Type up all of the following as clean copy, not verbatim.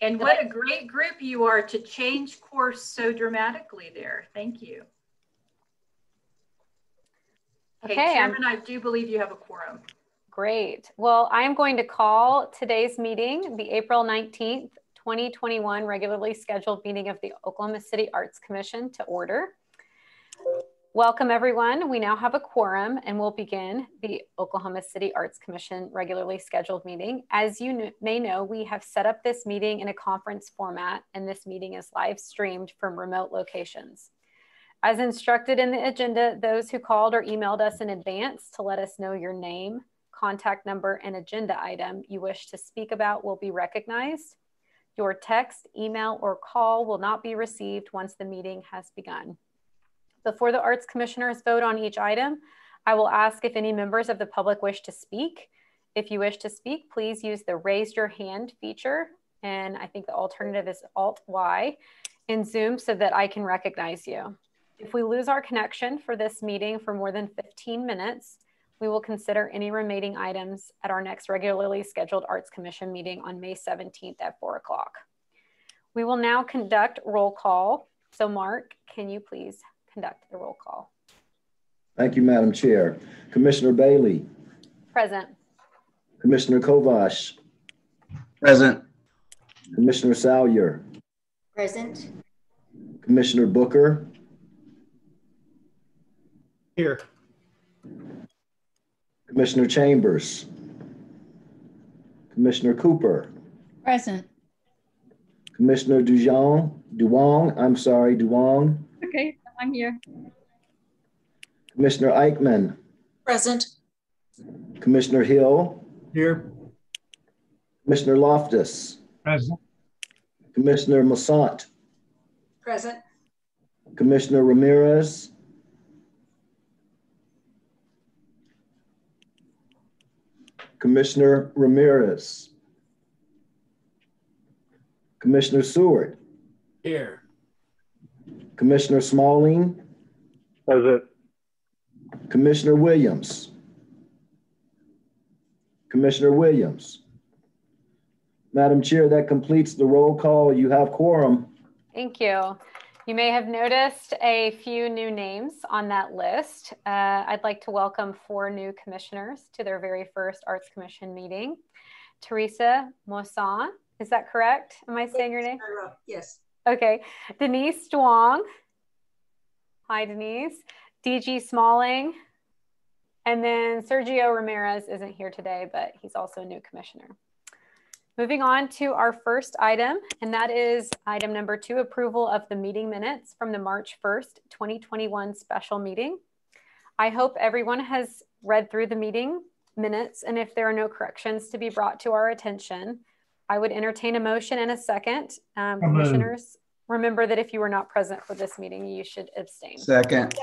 And what a great group you are to change course so dramatically there. Thank you. Okay, Chairman, I do believe you have a quorum. Great. Well, I am going to call today's meeting, the April 19th, 2021 regularly scheduled meeting of the Oklahoma City Arts Commission to order. Welcome, everyone. We now have a quorum and we'll begin the Oklahoma City Arts Commission regularly scheduled meeting. As you may know, we have set up this meeting in a conference format, and this meeting is live streamed from remote locations. As instructed in the agenda, those who called or emailed us in advance to let us know your name, contact number, and agenda item you wish to speak about will be recognized. Your text, email, or call will not be received once the meeting has begun. Before the Arts Commissioners vote on each item, I will ask if any members of the public wish to speak. If you wish to speak, please use the raise your hand feature, and I think the alternative is Alt-Y in Zoom so that I can recognize you. If we lose our connection for this meeting for more than 15 minutes, we will consider any remaining items at our next regularly scheduled Arts Commission meeting on May 17th at 4 o'clock. We will now conduct roll call. So Mark, can you please conduct the roll call? Thank you, Madam Chair. Commissioner Bailey. Present. Commissioner Kovash. Present. Commissioner Salyer. Present. Commissioner Booker. Here. Commissioner Chambers. Commissioner Cooper. Present. Commissioner Duong. Okay, I'm here. Commissioner Eichmann. Present. Commissioner Hill. Here. Commissioner Loftus. Present. Commissioner Massant. Present. Commissioner Ramirez. Commissioner Ramirez. Commissioner Stewart. Here. Commissioner Smalling. Present. Commissioner Williams. Commissioner Williams. Madam Chair, that completes the roll call. You have quorum. Thank you. You may have noticed a few new names on that list. I'd like to welcome 4 new commissioners to their very first Arts Commission meeting. Teresa Moissan, is that correct? Am I saying your name? Yes. Okay. Denise Duong. Hi, Denise. DG Smalling. And then Sergio Ramirez isn't here today, but he's also a new commissioner. Moving on to our first item, and that is item number 2, approval of the meeting minutes from the March 1st, 2021 special meeting. I hope everyone has read through the meeting minutes, and if there are no corrections to be brought to our attention, I would entertain a motion and a second. Commissioners, remember that if you were not present for this meeting, you should abstain. Second.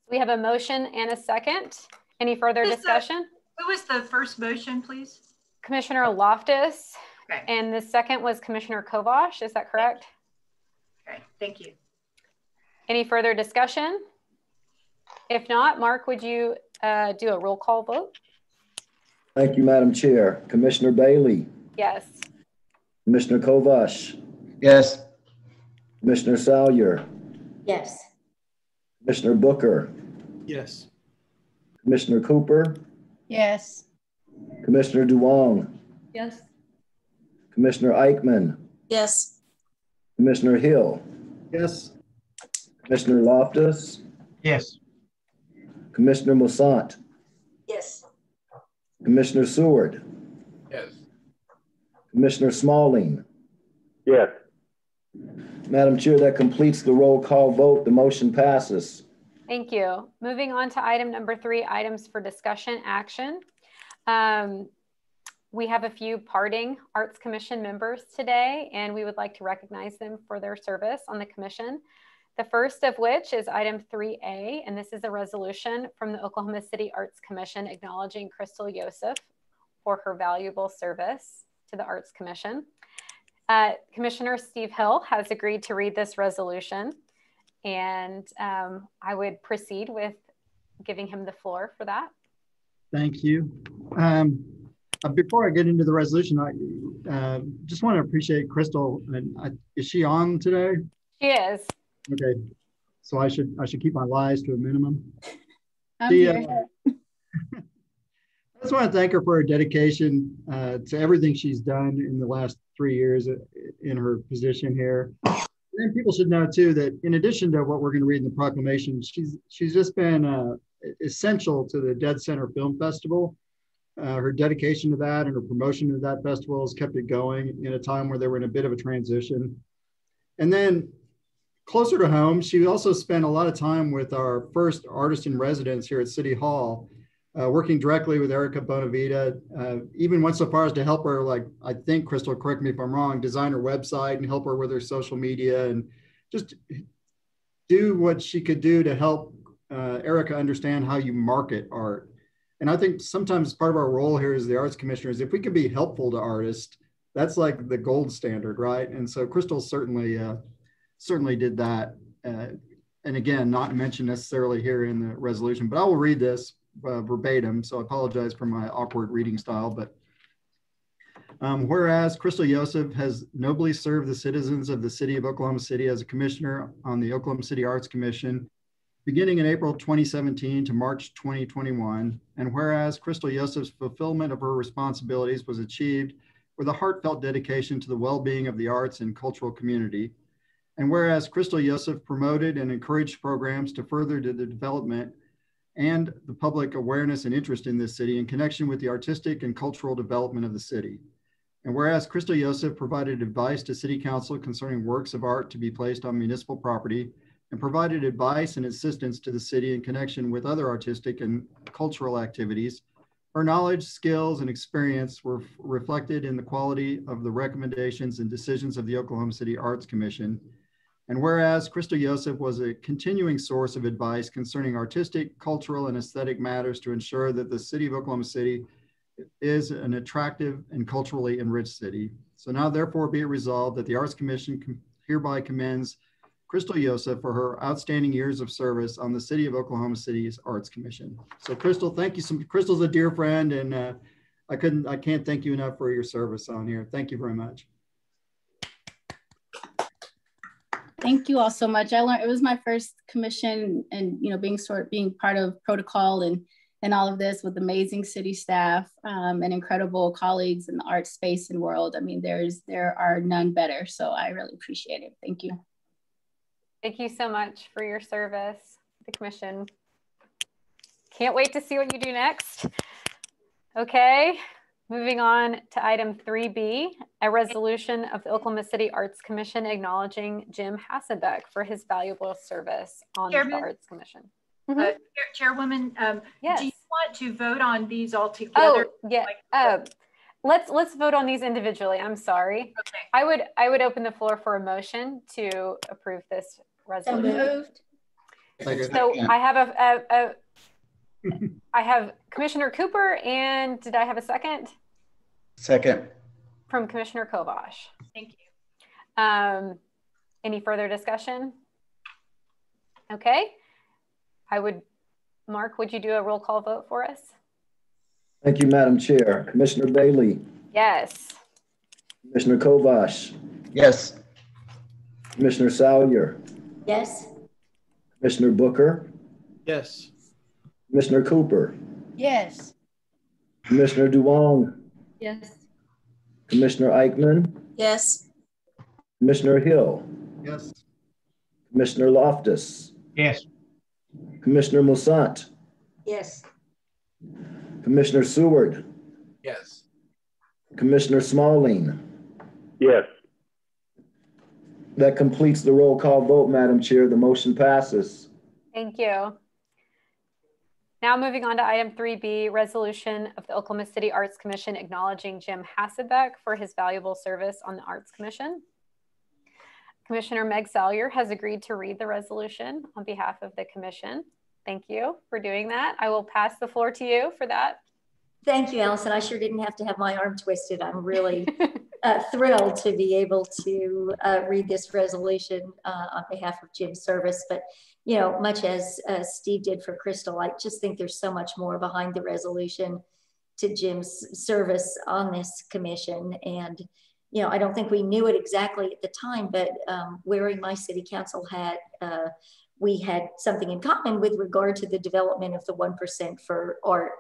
We have a motion and a second. Any further discussion? Who was the first motion, please? Commissioner Loftus, okay. And the second was Commissioner Kovash. Is that correct? Okay, thank you. Any further discussion? If not, Mark, would you do a roll call vote? Thank you, Madam Chair. Commissioner Bailey. Yes. Commissioner Kovash. Yes. Commissioner Salyer. Yes. Commissioner Booker. Yes. Commissioner Cooper. Yes. Commissioner Duong. Yes. Commissioner Eichmann. Yes. Commissioner Hill. Yes. Commissioner Loftus. Yes. Commissioner Massant. Yes. Commissioner Seward. Yes. Commissioner Smalling. Yes. Madam Chair, that completes the roll call vote. The motion passes. Thank you. Moving on to item number 3, items for discussion action. We have a few parting Arts Commission members today, and we would like to recognize them for their service on the commission. The first of which is item 3A, and this is a resolution from the Oklahoma City Arts Commission acknowledging Crystal Yosef for her valuable service to the Arts Commission. Commissioner Steve Hill has agreed to read this resolution, and I would proceed with giving him the floor for that. Thank you. Before I get into the resolution, I just want to appreciate Crystal. And is she on today? She is. Okay, so I should keep my lies to a minimum. I'm here. I just want to thank her for her dedication to everything she's done in the last 3 years in her position here. And people should know too that in addition to what we're going to read in the proclamation, she's just been essential to the Dead Center Film Festival. Her dedication to that and her promotion of that festival has kept it going in a time where they were in a bit of a transition. And then closer to home, she also spent a lot of time with our first artist in residence here at City Hall, working directly with Erica Bonavita, even went so far as to help her, like, I think, Crystal, correct me if I'm wrong, design her website and help her with her social media and just do what she could do to help Erica understand how you market art. And I think sometimes part of our role here as the arts commissioners, if we can be helpful to artists, that's like the gold standard, right? And so Crystal certainly did that. And again, not mentioned necessarily here in the resolution, but I will read this verbatim. So I apologize for my awkward reading style, but whereas Crystal Yosef has nobly served the citizens of the city of Oklahoma City as a commissioner on the Oklahoma City Arts Commission, beginning in April 2017 to March 2021, and whereas Crystal Yosef's fulfillment of her responsibilities was achieved with a heartfelt dedication to the well-being of the arts and cultural community, and whereas Crystal Yosef promoted and encouraged programs to further the development and the public awareness and interest in this city in connection with the artistic and cultural development of the city. And whereas Crystal Yosef provided advice to City Council concerning works of art to be placed on municipal property and provided advice and assistance to the city in connection with other artistic and cultural activities, her knowledge, skills, and experience were reflected in the quality of the recommendations and decisions of the Oklahoma City Arts Commission. And whereas Crystal Yosef was a continuing source of advice concerning artistic, cultural, and aesthetic matters to ensure that the city of Oklahoma City is an attractive and culturally enriched city. So now therefore be it resolved that the Arts Commission hereby commends Crystal Yosef for her outstanding years of service on the City of Oklahoma City's Arts Commission. So Crystal, thank you. Crystal's a dear friend, and I can't thank you enough for your service on here. Thank you very much. Thank you all so much. I learned it was my first commission, and being part of protocol and all of this with amazing city staff and incredible colleagues in the art space and world. I mean, there are none better. So I really appreciate it. Thank you. Thank you so much for your service, the commission. Can't wait to see what you do next. Okay, moving on to item 3B, a resolution of the Oklahoma City Arts Commission acknowledging Jim Hasselbeck for his valuable service on the Arts Commission. Chairwoman, yes. Do you want to vote on these all together? Oh, yeah. Let's vote on these individually. I'm sorry. Okay. I would open the floor for a motion to approve this resolution. So I have I have Commissioner Cooper, and did I have a second? Second. From Commissioner Kovash. Thank you. Any further discussion? Okay. Mark, would you do a roll call vote for us? Thank you, Madam Chair. Commissioner Bailey. Yes. Commissioner Kovash. Yes. Commissioner Salyer. Yes. Commissioner Booker. Yes. Commissioner Cooper. Yes. Commissioner Duong. Yes. Commissioner Eichmann. Yes. Commissioner Hill. Yes. Commissioner Loftus. Yes. Commissioner Moussant. Yes. Commissioner Seward. Yes. Commissioner Smalling. Yes. That completes the roll call vote, Madam Chair. The motion passes. Thank you. Now moving on to item 3B, resolution of the Oklahoma City Arts Commission acknowledging Jim Hasselbeck for his valuable service on the Arts Commission. Commissioner Meg Salyer has agreed to read the resolution on behalf of the commission. Thank you for doing that. I will pass the floor to you for that. Thank you, Allison. I sure didn't have to have my arm twisted. I'm really thrilled to be able to read this resolution on behalf of Jim's service. But, you know, much as Steve did for Crystal, I just think there's so much more behind the resolution to Jim's service on this commission. And, you know, I don't think we knew it exactly at the time, but wearing my city council hat, we had something in common with regard to the development of the 1% for art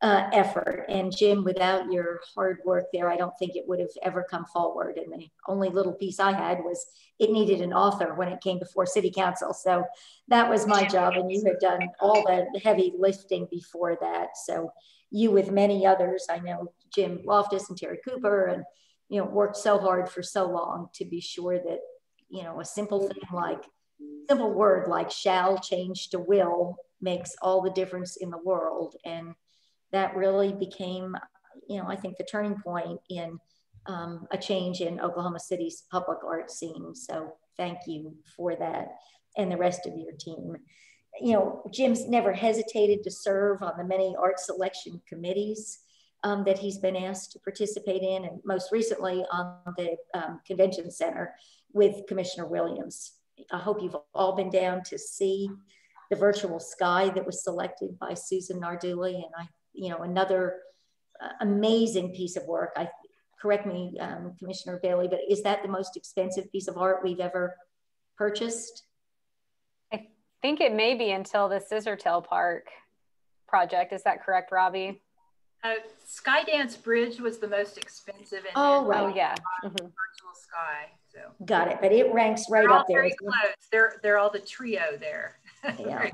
effort. And Jim, without your hard work there, I don't think it would have ever come forward. And the only little piece I had was it needed an author when it came before city council. So that was my job. And you had done all the heavy lifting before that. So you, with many others, I know Jim Loftus and Terry Cooper, and, you know, worked so hard for so long to be sure that, you know, a simple word like shall change to will makes all the difference in the world. And that really became, you know, I think the turning point in a change in Oklahoma City's public art scene. So thank you for that, and the rest of your team. You know, Jim's never hesitated to serve on the many art selection committees that he's been asked to participate in, and most recently on the convention center with Commissioner Williams. I hope you've all been down to see the virtual sky that was selected by Susan Nardulli, and you know, another amazing piece of work. Correct me, Commissioner Bailey, but is that the most expensive piece of art we've ever purchased? I think it may be until the Scissortail Park project. Is that correct, Robbie? Skydance Bridge was the most expensive. And oh, right. Oh, yeah. Virtual sky. So. Got it, but it ranks right they're up there. Very close. They're all the trio there. Yeah.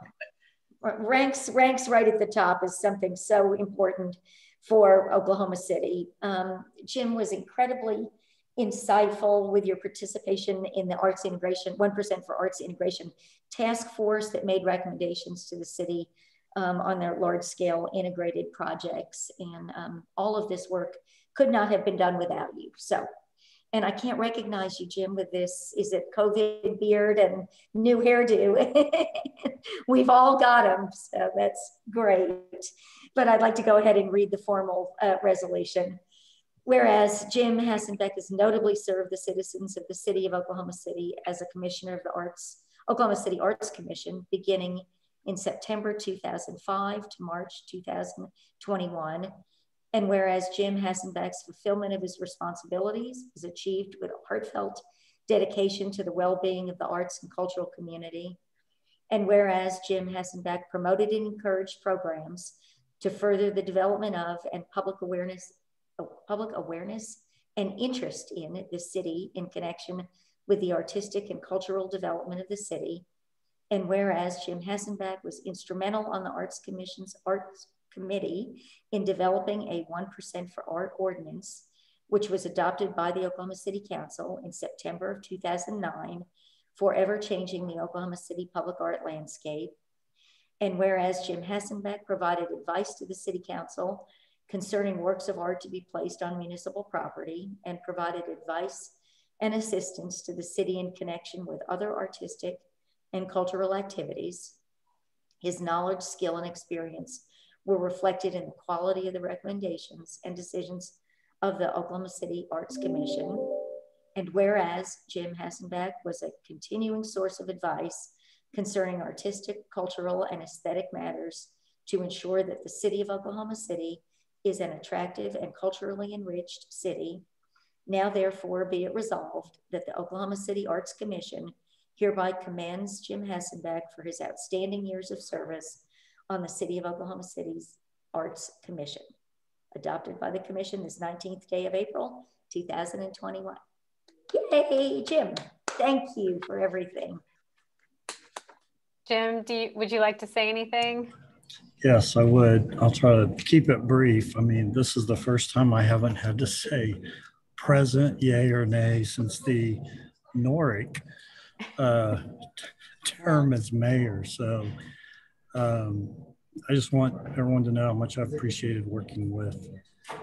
ranks right at the top is something so important for Oklahoma City. Jim was incredibly insightful with your participation in the Arts Integration, 1% for Arts Integration task force that made recommendations to the city on their large scale integrated projects. And all of this work could not have been done without you. So, and I can't recognize you, Jim, with this, is it COVID beard and new hairdo? We've all got them, so that's great. But I'd like to go ahead and read the formal resolution. Whereas Jim Hassenbeck has notably served the citizens of the city of Oklahoma City as a commissioner of the Oklahoma City Arts Commission, beginning in September 2005 to March 2021. And whereas Jim Hassenbeck's fulfillment of his responsibilities is achieved with a heartfelt dedication to the well-being of the arts and cultural community. And whereas Jim Hassenbeck promoted and encouraged programs to further the development of and public awareness and interest in the city in connection with the artistic and cultural development of the city. And whereas Jim Hassenbeck was instrumental on the Arts Commission's Arts Committee in developing a 1% for Art ordinance, which was adopted by the Oklahoma City Council in September of 2009, forever changing the Oklahoma City public art landscape. And whereas Jim Hassenbeck provided advice to the City Council concerning works of art to be placed on municipal property, and provided advice and assistance to the city in connection with other artistic and cultural activities, his knowledge, skill, and experience were reflected in the quality of the recommendations and decisions of the Oklahoma City Arts Commission. And whereas Jim Hassenbeck was a continuing source of advice concerning artistic, cultural, and aesthetic matters to ensure that the city of Oklahoma City is an attractive and culturally enriched city, now therefore be it resolved that the Oklahoma City Arts Commission hereby commends Jim Hassenbeck for his outstanding years of service on the City of Oklahoma City's Arts Commission, adopted by the Commission this 19th day of April, 2021. Yay, Jim, thank you for everything. Jim, would you like to say anything? Yes, I would. I'll try to keep it brief. I mean, this is the first time I haven't had to say present, yay or nay, since the Norick term as mayor. So I just want everyone to know how much I've appreciated working with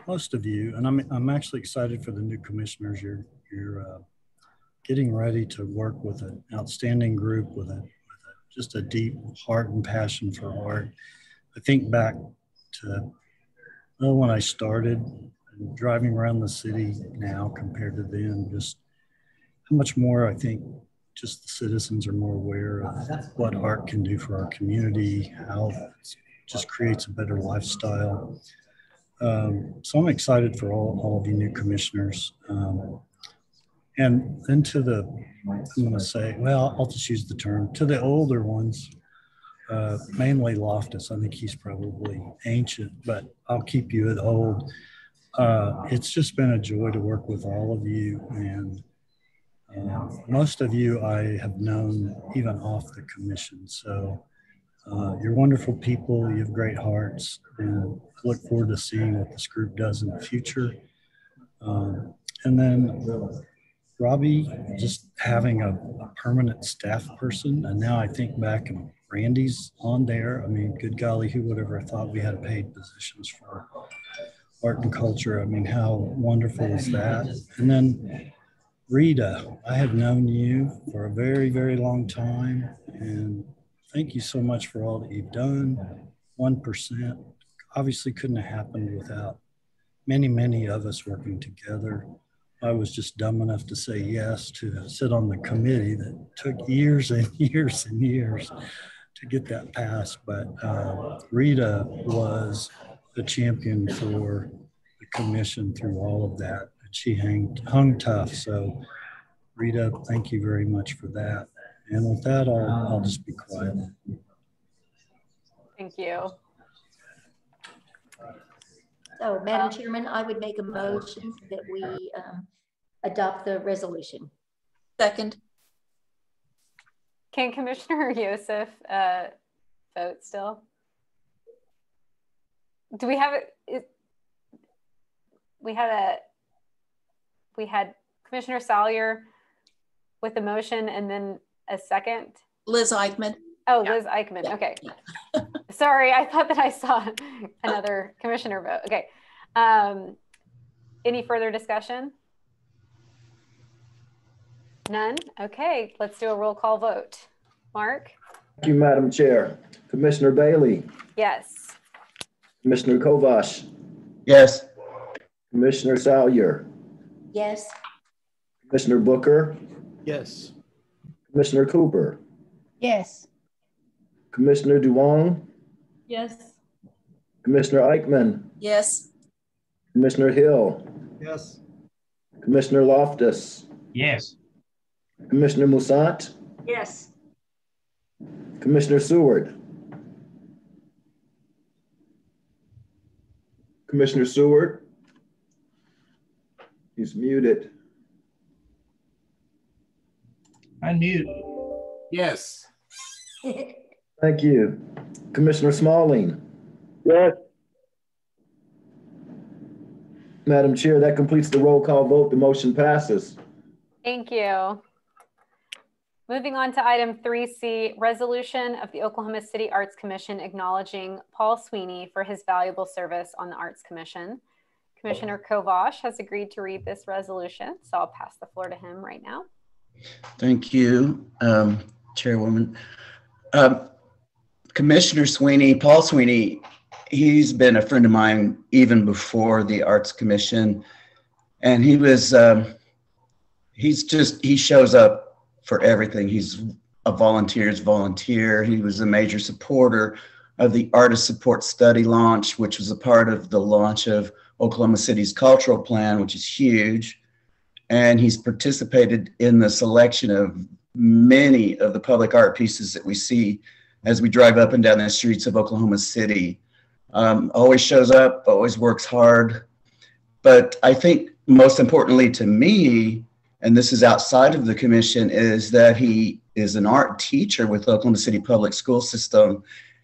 most of you. And I'm actually excited for the new commissioners. You're getting ready to work with an outstanding group with just a deep heart and passion for art. I think back to when I started and driving around the city now compared to then, just how much more I think just the citizens are more aware of what art can do for our community, how it just creates a better lifestyle. So I'm excited for all of you new commissioners. And then to the, I'm going to say, well, I'll just use the term, to the older ones, mainly Loftus. I think he's probably ancient, but I'll keep you at old. It's just been a joy to work with all of you. And most of you I have known even off the commission. So you're wonderful people. You have great hearts. And I look forward to seeing what this group does in the future. And then Robbie, just having a permanent staff person. And now I think back and Randy's on there. I mean, good golly, who would ever have thought we had paid positions for art and culture? I mean, how wonderful is that? And then Rita, I have known you for a very, very long time. And thank you so much for all that you've done. 1% obviously couldn't have happened without many, many of us working together. I was just dumb enough to say yes to sit on the committee that took years and years and years to get that passed. But Rita was the champion for the commission through all of that. She hung tough. So Rita, thank you very much for that. And with that, I'll just be quiet. Thank you. So, Madam Chairman, I would make a motion that we adopt the resolution. Second. Can Commissioner Yosef vote still? Do we have it? We had Commissioner Salyer with the motion and then a second. Liz Eichmann. Oh, yeah. Liz Eichmann. Okay. Sorry, I thought that I saw another commissioner vote. Okay. Any further discussion? None? Okay, let's do a roll call vote. Mark? Thank you, Madam Chair. Commissioner Bailey? Yes. Commissioner Kovash? Yes. Commissioner Salyer? Yes. Commissioner Booker? Yes. Commissioner Cooper? Yes. Commissioner Duong? Yes. Commissioner Eichmann? Yes. Commissioner Hill? Yes. Commissioner Loftus? Yes. Commissioner Musant? Yes. Commissioner Stewart? Commissioner Stewart? He's muted. Unmute. Yes. Thank you. Commissioner Smalling? Yes. Madam Chair, that completes the roll call vote. The motion passes. Thank you. Moving on to item 3C, resolution of the Oklahoma City Arts Commission acknowledging Paul Sweeney for his valuable service on the Arts Commission. Commissioner Kovash has agreed to read this resolution, so I'll pass the floor to him right now. Thank you, Chairwoman. Commissioner Sweeney, Paul Sweeney, he's been a friend of mine even before the Arts Commission. And he was, he shows up for everything. He's a volunteer's volunteer. He was a major supporter of the Artist Support Study launch, which was a part of the launch of Oklahoma City's cultural plan, which is huge. And he's participated in the selection of many of the public art pieces that we see as we drive up and down the streets of Oklahoma City. Always shows up, always works hard. But I think most importantly to me, and this is outside of the commission, is that he is an art teacher with Oklahoma City Public School System.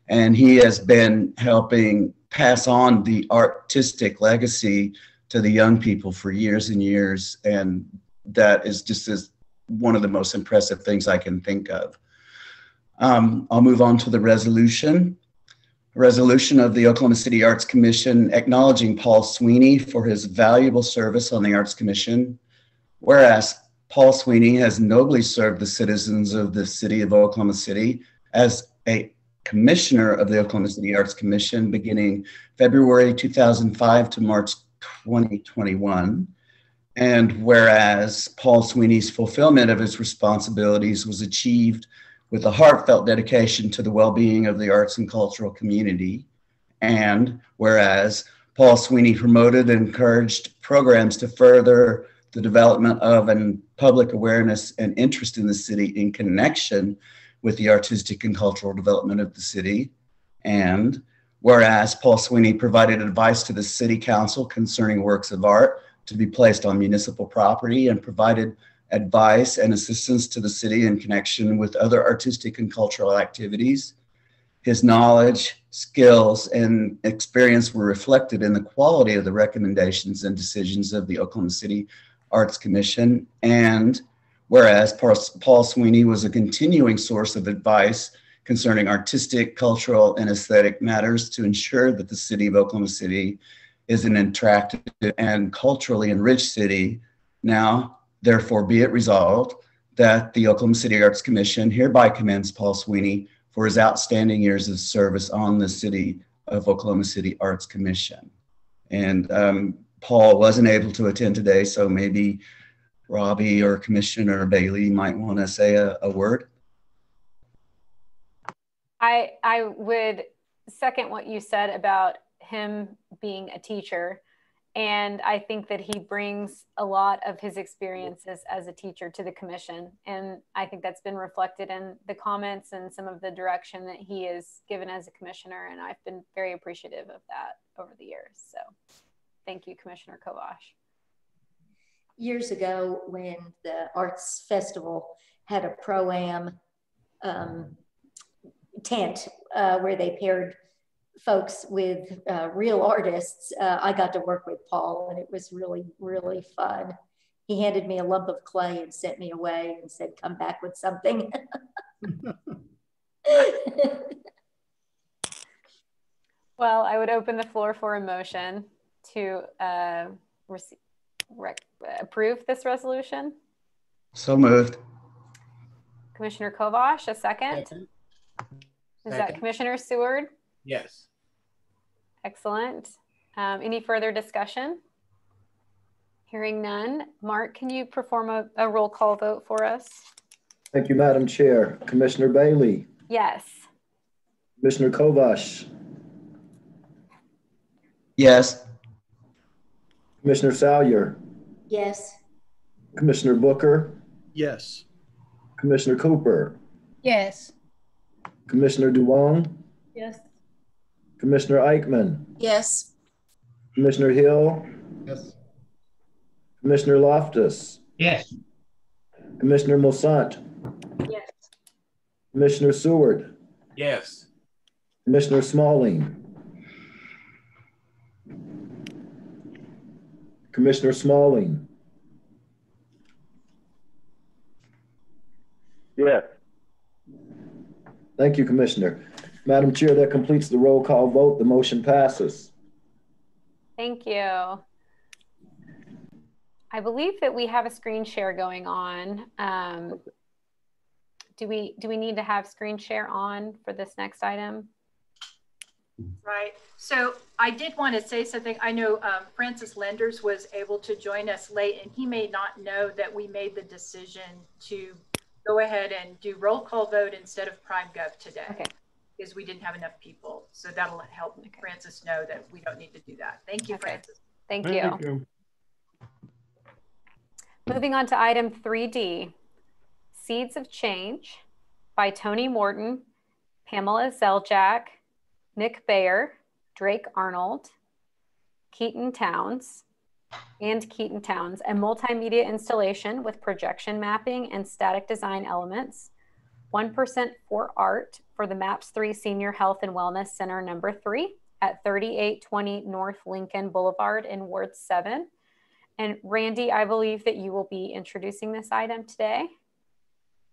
And he has been helping pass on the artistic legacy to the young people for years and years. And that is just one of the most impressive things I can think of. I'll move on to the resolution. Resolution of the Oklahoma City Arts Commission acknowledging Paul Sweeney for his valuable service on the Arts Commission. Whereas Paul Sweeney has nobly served the citizens of the city of Oklahoma City as a commissioner of the Oklahoma City Arts Commission beginning February 2005 to March 2021. And whereas Paul Sweeney's fulfillment of his responsibilities was achieved with a heartfelt dedication to the well-being of the arts and cultural community. And whereas Paul Sweeney promoted and encouraged programs to further the development of and public awareness and interest in the city in connection with the artistic and cultural development of the city. And whereas Paul Sweeney provided advice to the city council concerning works of art to be placed on municipal property and provided advice and assistance to the city in connection with other artistic and cultural activities. His knowledge, skills, and experience were reflected in the quality of the recommendations and decisions of the Oklahoma City Arts Commission. And whereas Paul Sweeney was a continuing source of advice concerning artistic, cultural, and aesthetic matters to ensure that the city of Oklahoma City is an attractive and culturally enriched city. Now, therefore, be it resolved that the Oklahoma City Arts Commission hereby commends Paul Sweeney for his outstanding years of service on the City of Oklahoma City Arts Commission. And Paul wasn't able to attend today, so maybe Robbie or Commissioner Bailey might want to say a word. I would second what you said about him being a teacher. And I think that he brings a lot of his experiences as a teacher to the commission. And I think that's been reflected in the comments and some of the direction that he is given as a commissioner. And I've been very appreciative of that over the years. So thank you, Commissioner Kovash. Years ago, when the Arts Festival had a pro-am tent where they paired folks with real artists, I got to work with Paul, and it was really, really fun. He handed me a lump of clay and sent me away and said, come back with something. Well, I would open the floor for a motion to approve this resolution. So moved. Commissioner Kovash, a second. Is that Commissioner Stewart? Yes. Excellent. Any further discussion? Hearing none. Mark, can you perform a roll call vote for us? Thank you, Madam Chair. Commissioner Bailey. Yes. Commissioner Kovash. Yes. Commissioner Salyer. Yes. Commissioner Booker. Yes. Commissioner Cooper. Yes. Commissioner Duong. Yes. Commissioner Eichmann. Yes. Commissioner Hill. Yes. Commissioner Loftus. Yes. Commissioner Mosant. Yes. Commissioner Seward. Yes. Commissioner Smalling. Commissioner Smalling. Yes. Thank you, Commissioner. Madam Chair, that completes the roll call vote. The motion passes. Thank you. I believe that we have a screen share going on. Do we need to have screen share on for this next item? Right. So I did want to say something. I know Francis Lenders was able to join us late, and he may not know that we made the decision to go ahead and do roll call vote instead of Prime Gov today. Okay. Because we didn't have enough people. So that'll help Francis know that we don't need to do that. Thank you, Francis. Thank you. Moving on to item 3D, Seeds of Change by Tony Morton, Pamela Zeljak, Nick Bayer, Drake Arnold, Keaton Towns, a multimedia installation with projection mapping and static design elements, 1% for art for the MAPS 3 Senior Health and Wellness Center number 3 at 3820 North Lincoln Boulevard in Ward 7. And Randy, I believe that you will be introducing this item today.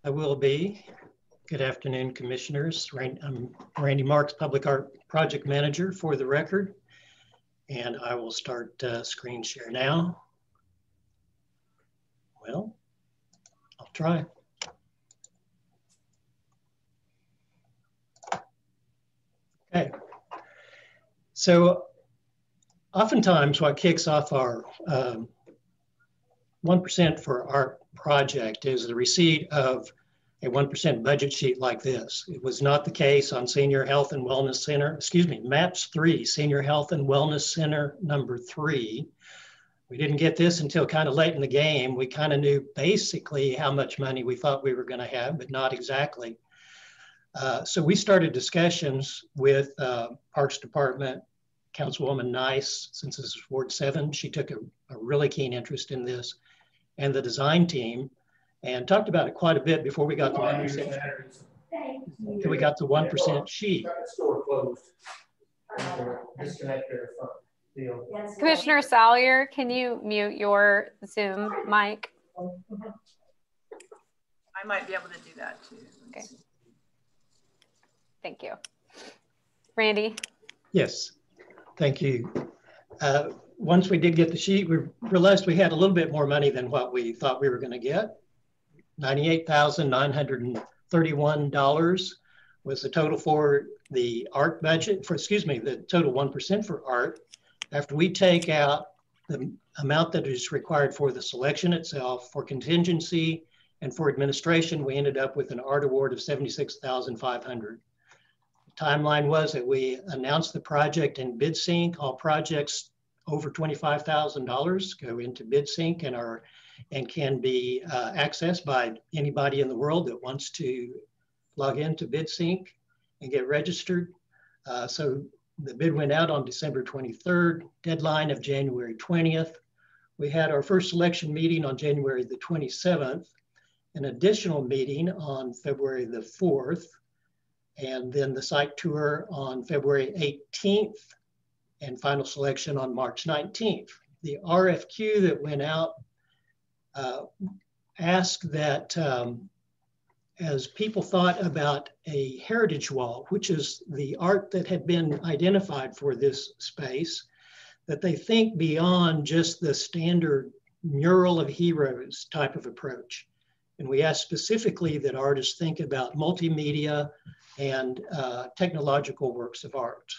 I will be. Good afternoon, commissioners. I'm Randy Marks, Public Art Project Manager for the record. And I will start screen share now. Well, I'll try. Okay. So oftentimes what kicks off our 1% for Art project is the receipt of a 1% budget sheet like this. It was not the case on Senior Health and Wellness Center, excuse me, MAPS 3, Senior Health and Wellness Center number 3. We didn't get this until kind of late in the game. We kind of knew basically how much money we thought we were going to have, but not exactly. So we started discussions with Parks Department, Councilwoman Nice, since this is Ward 7, she took a really keen interest in this, and the design team, and talked about it quite a bit before we got the 1%. We got the 1% sheet. Commissioner Salyer, can you mute your Zoom mic? I might be able to do that too. Okay. Thank you. Randy? Yes, thank you. Once we did get the sheet, we realized we had a little bit more money than what we thought we were going to get. $98,931 was the total for the art budget, the total 1% for art. After we take out the amount that is required for the selection itself, for contingency, and for administration, we ended up with an art award of $76,500. The timeline was that we announced the project in bid sync. All projects over $25,000 go into bid sync and can be accessed by anybody in the world that wants to log into bid sync and get registered. So the bid went out on December 23rd, deadline of January 20th. We had our first selection meeting on January the 27th, an additional meeting on February the 4th, and then the site tour on February 18th, and final selection on March 19th. The RFQ that went out asked that as people thought about a heritage wall, which is the art that had been identified for this space, that they think beyond just the standard mural of heroes type of approach. And we asked specifically that artists think about multimedia and technological works of art.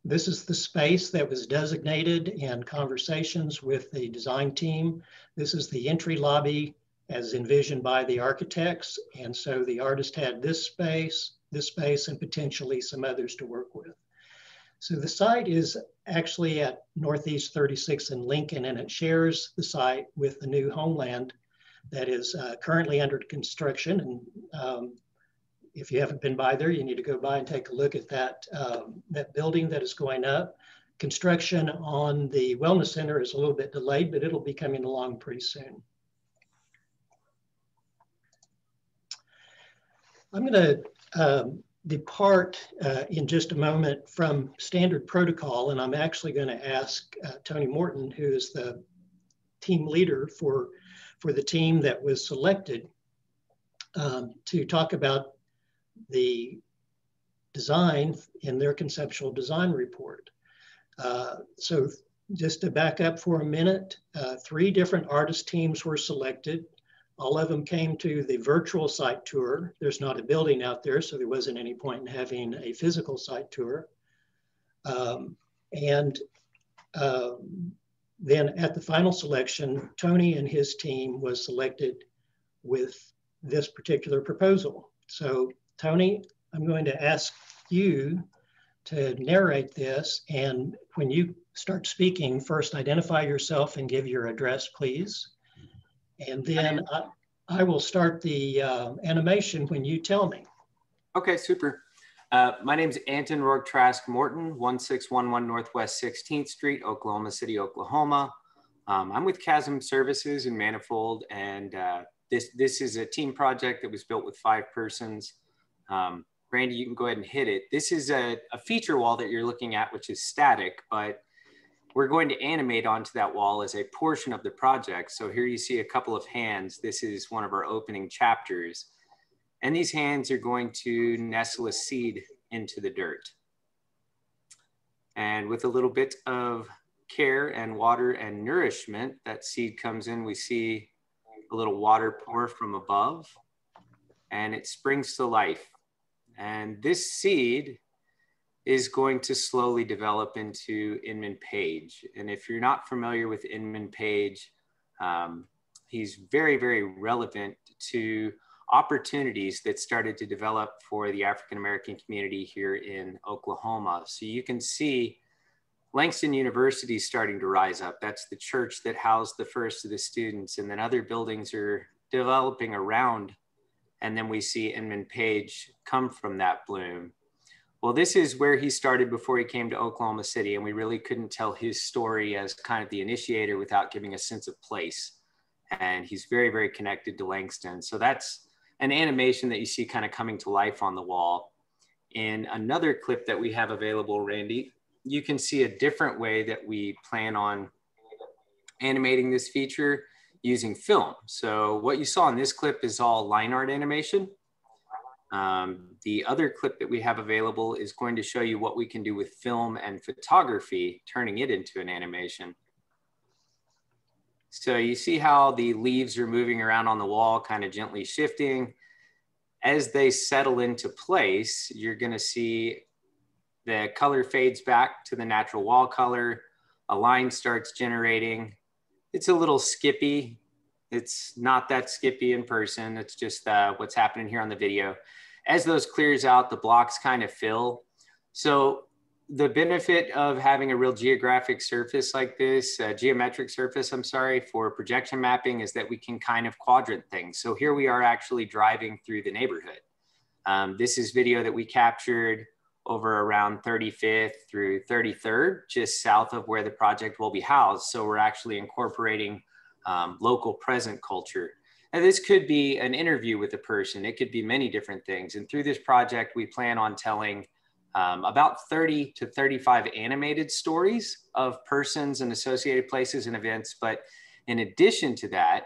This is the space that was designated in conversations with the design team. This is the entry lobby as envisioned by the architects. And so the artist had this space, and potentially some others to work with. So the site is actually at Northeast 36 and Lincoln, and it shares the site with the new Homeland that is currently under construction. And if you haven't been by there, you need to go by and take a look at that, that building that is going up. Construction on the Wellness Center is a little bit delayed, but it'll be coming along pretty soon. I'm going to depart in just a moment from standard protocol, and I'm actually going to ask Tony Morton, who is the team leader for the team that was selected, to talk about the design in their conceptual design report. So just to back up for a minute, 3 different artist teams were selected. All of them came to the virtual site tour. There's not a building out there, so there wasn't any point in having a physical site tour. Then at the final selection, Tony and his team was selected with this particular proposal. So Tony, I'm going to ask you to narrate this. And when you start speaking, first identify yourself and give your address, please. And then I will start the animation when you tell me. Okay, super. My name is Anton Rourke Trask Morton, 1611 Northwest 16th Street, Oklahoma City, Oklahoma. I'm with Chasm Services in Manifold, and this is a team project that was built with 5 persons. Randy, you can go ahead and hit it. This is a feature wall that you're looking at, which is static, but we're going to animate onto that wall as a portion of the project. So here you see a couple of hands. This is one of our opening chapters. And these hands are going to nestle a seed into the dirt. And with a little bit of care and water and nourishment, that seed comes in. We see a little water pour from above, and it springs to life. And this seed is going to slowly develop into Inman Page. And if you're not familiar with Inman Page, he's very, very relevant to opportunities that started to develop for the African-American community here in Oklahoma. So you can see Langston University is starting to rise up. That's the church that housed the first of the students, and then other buildings are developing around. And then we see Inman Page come from that bloom. Well, this is where he started before he came to Oklahoma City, and we really couldn't tell his story as kind of the initiator without giving a sense of place. And he's very, very connected to Langston. So that's an animation that you see kind of coming to life on the wall. In another clip that we have available, Randy, you can see a different way that we plan on animating this feature using film. So what you saw in this clip is all line art animation. The other clip that we have available is going to show you what we can do with film and photography, turning it into an animation. So you see how the leaves are moving around on the wall, kind of gently shifting. As they settle into place, you're going to see the color fades back to the natural wall color. A line starts generating. It's a little skippy. It's not that skippy in person. It's just what's happening here on the video. As those clears out, the blocks kind of fill. So the benefit of having a real geographic surface like this, geometric surface, I'm sorry, for projection mapping is that we can kind of quadrant things. So here we are actually driving through the neighborhood. This is video that we captured over around 35th through 33rd, just south of where the project will be housed. So we're actually incorporating local present culture. And this could be an interview with a person. It could be many different things. And through this project, we plan on telling about 30 to 35 animated stories of persons and associated places and events. But in addition to that,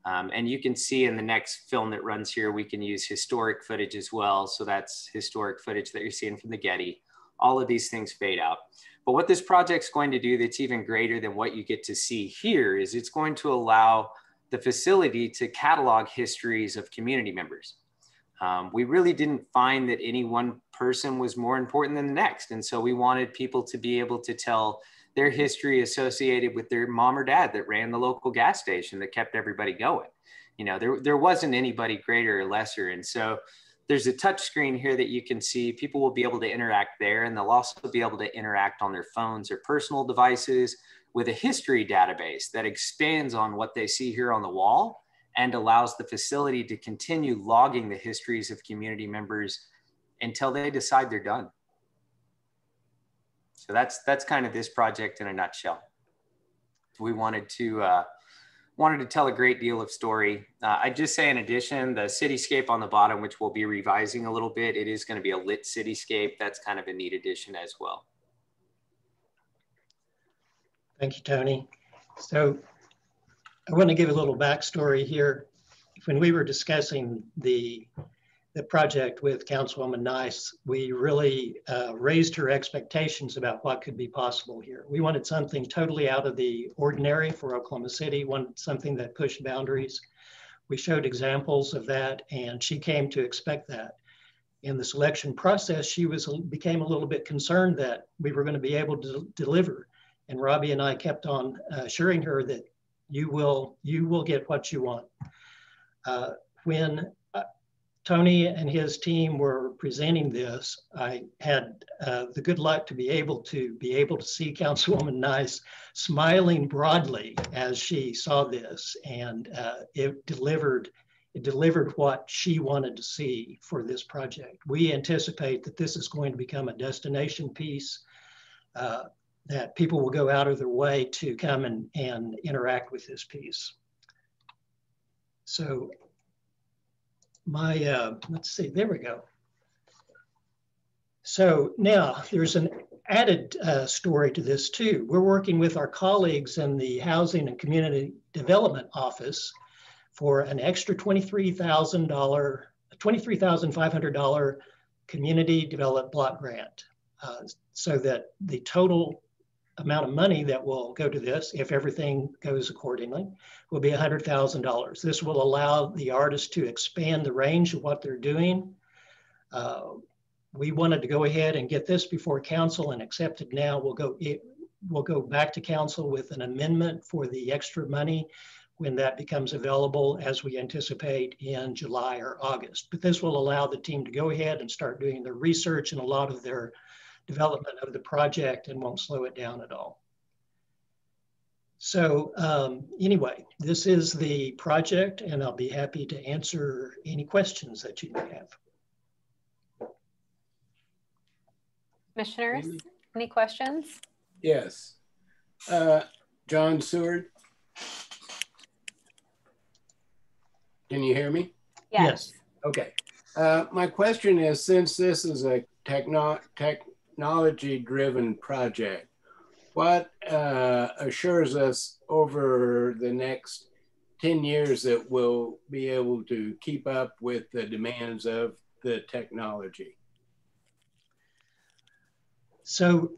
and you can see in the next film that runs here, we can use historic footage as well. So that's historic footage that you're seeing from the Getty. All of these things fade out. But what this project's going to do that's even greater than what you get to see here is it's going to allow the facility to catalog histories of community members. We really didn't find that any one person was more important than the next. And so we wanted people to be able to tell their history associated with their mom or dad that ran the local gas station that kept everybody going. You know, there wasn't anybody greater or lesser. And so there's a touch screen here that you can see. People will be able to interact there, and they'll also be able to interact on their phones or personal devices with a history database that expands on what they see here on the wall and allows the facility to continue logging the histories of community members until they decide they're done. So that's kind of this project in a nutshell. We wanted to tell a great deal of story. I'd just say in addition, the cityscape on the bottom, which we'll be revising a little bit, it is going to be a lit cityscape. That's kind of a neat addition as well. Thank you, Tony. So I want to give a little backstory here. When we were discussing the project with Councilwoman Nice, we really raised her expectations about what could be possible here. We wanted something totally out of the ordinary for Oklahoma City, wanted something that pushed boundaries. We showed examples of that, and she came to expect that. In the selection process, she became a little bit concerned that we were going to be able to deliver. And Robbie and I kept on assuring her that you will get what you want. When Tony and his team were presenting this, I had the good luck to be able to see Councilwoman Nice smiling broadly as she saw this, and it delivered what she wanted to see for this project. We anticipate that this is going to become a destination piece, that people will go out of their way to come and interact with this piece. So let's see, there we go. So now there's an added story to this too. We're working with our colleagues in the Housing and Community Development Office for an extra $23,500 community development block grant, so that the total amount of money that will go to this, if everything goes accordingly, will be $100,000. This will allow the artists to expand the range of what they're doing. We wanted to go ahead and get this before council and accept it now. We'll go back to council with an amendment for the extra money when that becomes available, as we anticipate in July or August. But this will allow the team to go ahead and start doing their research and a lot of their development of the project, and won't slow it down at all. So anyway, this is the project, and I'll be happy to answer any questions that you may have. Commissioners, any questions? Yes. John Seward. Can you hear me? Yes. Okay. My question is, since this is a technology-driven project, what assures us over the next 10 years that we'll be able to keep up with the demands of the technology? So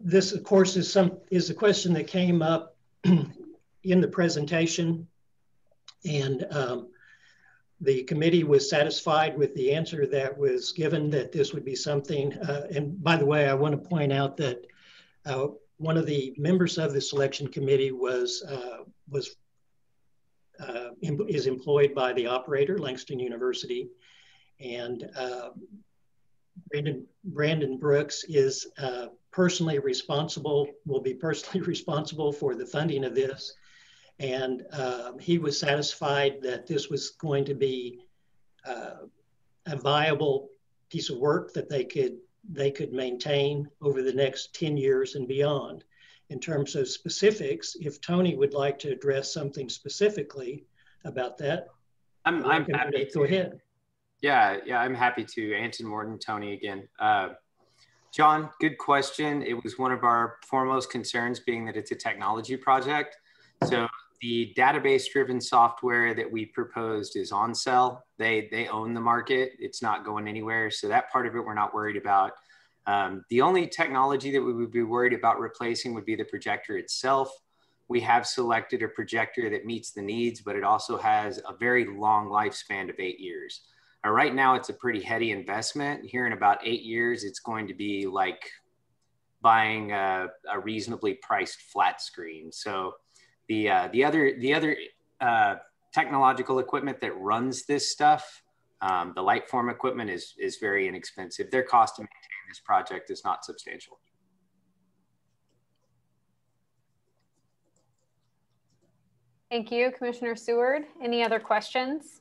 this, of course, is a question that came up in the presentation, and the committee was satisfied with the answer that was given, that this would be something. And by the way, I want to point out that one of the members of the selection committee is employed by the operator, Langston University, and Brandon Brooks is will be personally responsible for the funding of this. And he was satisfied that this was going to be a viable piece of work that they could maintain over the next 10 years and beyond. In terms of specifics, if Tony would like to address something specifically about that, I'm happy to. Go ahead. Yeah, I'm happy to. Anton Morton, Tony again. John, good question. It was one of our foremost concerns, being that it's a technology project. So the database-driven software that we proposed is on sale. They own the market. It's not going anywhere. So that part of it, we're not worried about. The only technology that we would be worried about replacing would be the projector itself. We have selected a projector that meets the needs, but it also has a very long lifespan of 8 years. Right now, it's a pretty heady investment. Here in about 8 years, it's going to be like buying a reasonably priced flat screen. So the other technological equipment that runs this stuff, the light form equipment is very inexpensive. Their cost to maintain this project is not substantial. Thank you, Commissioner Seward. Any other questions?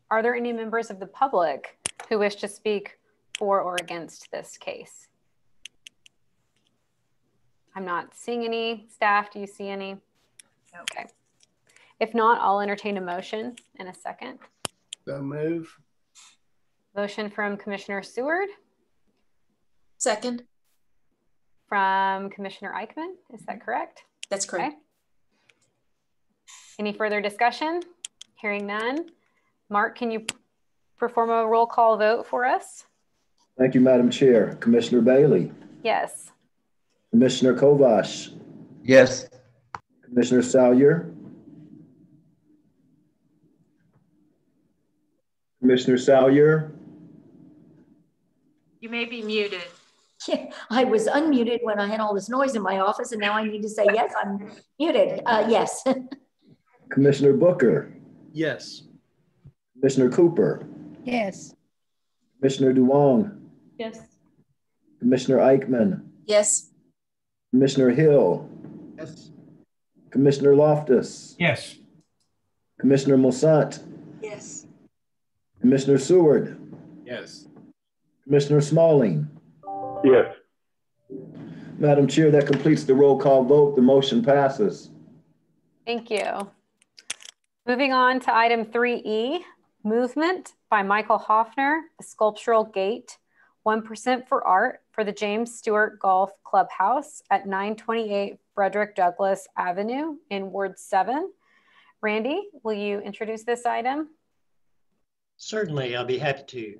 Are there any members of the public who wish to speak for or against this case? I'm not seeing any. Staff, do you see any? Okay. If not, I'll entertain a motion in a second. So move. Motion from Commissioner Seward. Second. From Commissioner Eichmann, is that correct? That's correct. Okay. Any further discussion? Hearing none. Mark, can you perform a roll call vote for us? Thank you, Madam Chair. Commissioner Bailey. Yes. Commissioner Kovash. Yes. Commissioner Salyer. Commissioner Salyer. You may be muted. Yeah, I was unmuted when I had all this noise in my office, and now I need to say, yes, I'm muted. Yes. Commissioner Booker. Yes. Commissioner Cooper. Yes. Commissioner Duong. Yes. Commissioner Eichmann. Yes. Commissioner Hill. Yes. Commissioner Loftus. Yes. Commissioner Moussant. Yes. Commissioner Seward. Yes. Commissioner Smalling. Yes. Madam Chair, that completes the roll call vote. The motion passes. Thank you. Moving on to item 3E, movement by Michael Hoffner, the sculptural gate, 1% for art for the James Stewart Golf Clubhouse at 928 Frederick Douglass Avenue in Ward 7. Randy, will you introduce this item? Certainly, I'll be happy to.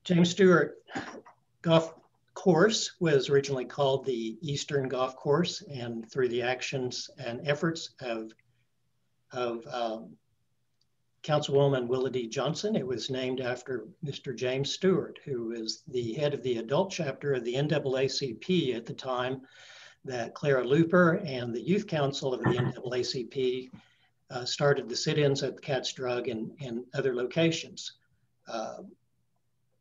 James Stewart Golf Course was originally called the Eastern Golf Course, and through the actions and efforts of Councilwoman Willa D. Johnson. It was named after Mr. James Stewart, who was the head of the adult chapter of the NAACP at the time that Clara Looper and the youth council of the NAACP started the sit-ins at the Cat's Drug and other locations.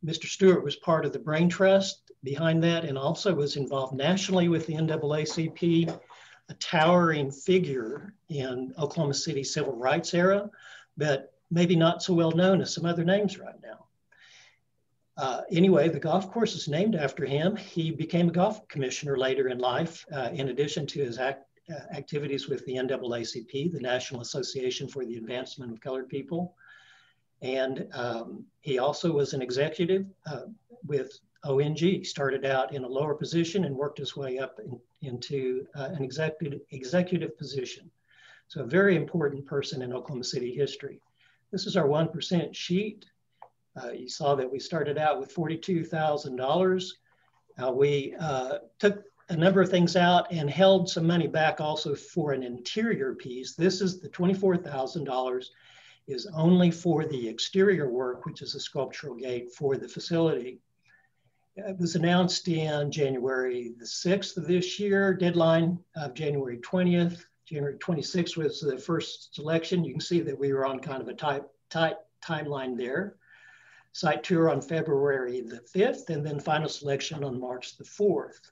Mr. Stewart was part of the brain trust behind that and also was involved nationally with the NAACP, a towering figure in Oklahoma City civil rights era, but maybe not so well known as some other names right now. Anyway, the golf course is named after him. He became a golf commissioner later in life, in addition to his activities with the NAACP, the National Association for the Advancement of Colored People. And he also was an executive with ONG, started out in a lower position and worked his way up into an executive position. So a very important person in Oklahoma City history. This is our 1% sheet. You saw that we started out with $42,000. We took a number of things out and held some money back also for an interior piece. This is the $24,000 is only for the exterior work, which is a sculptural gate for the facility. It was announced in January the 6th of this year, deadline of January 20th. January 26th was the first selection. You can see that we were on kind of a tight timeline there. Site tour on February the 5th, and then final selection on March the 4th.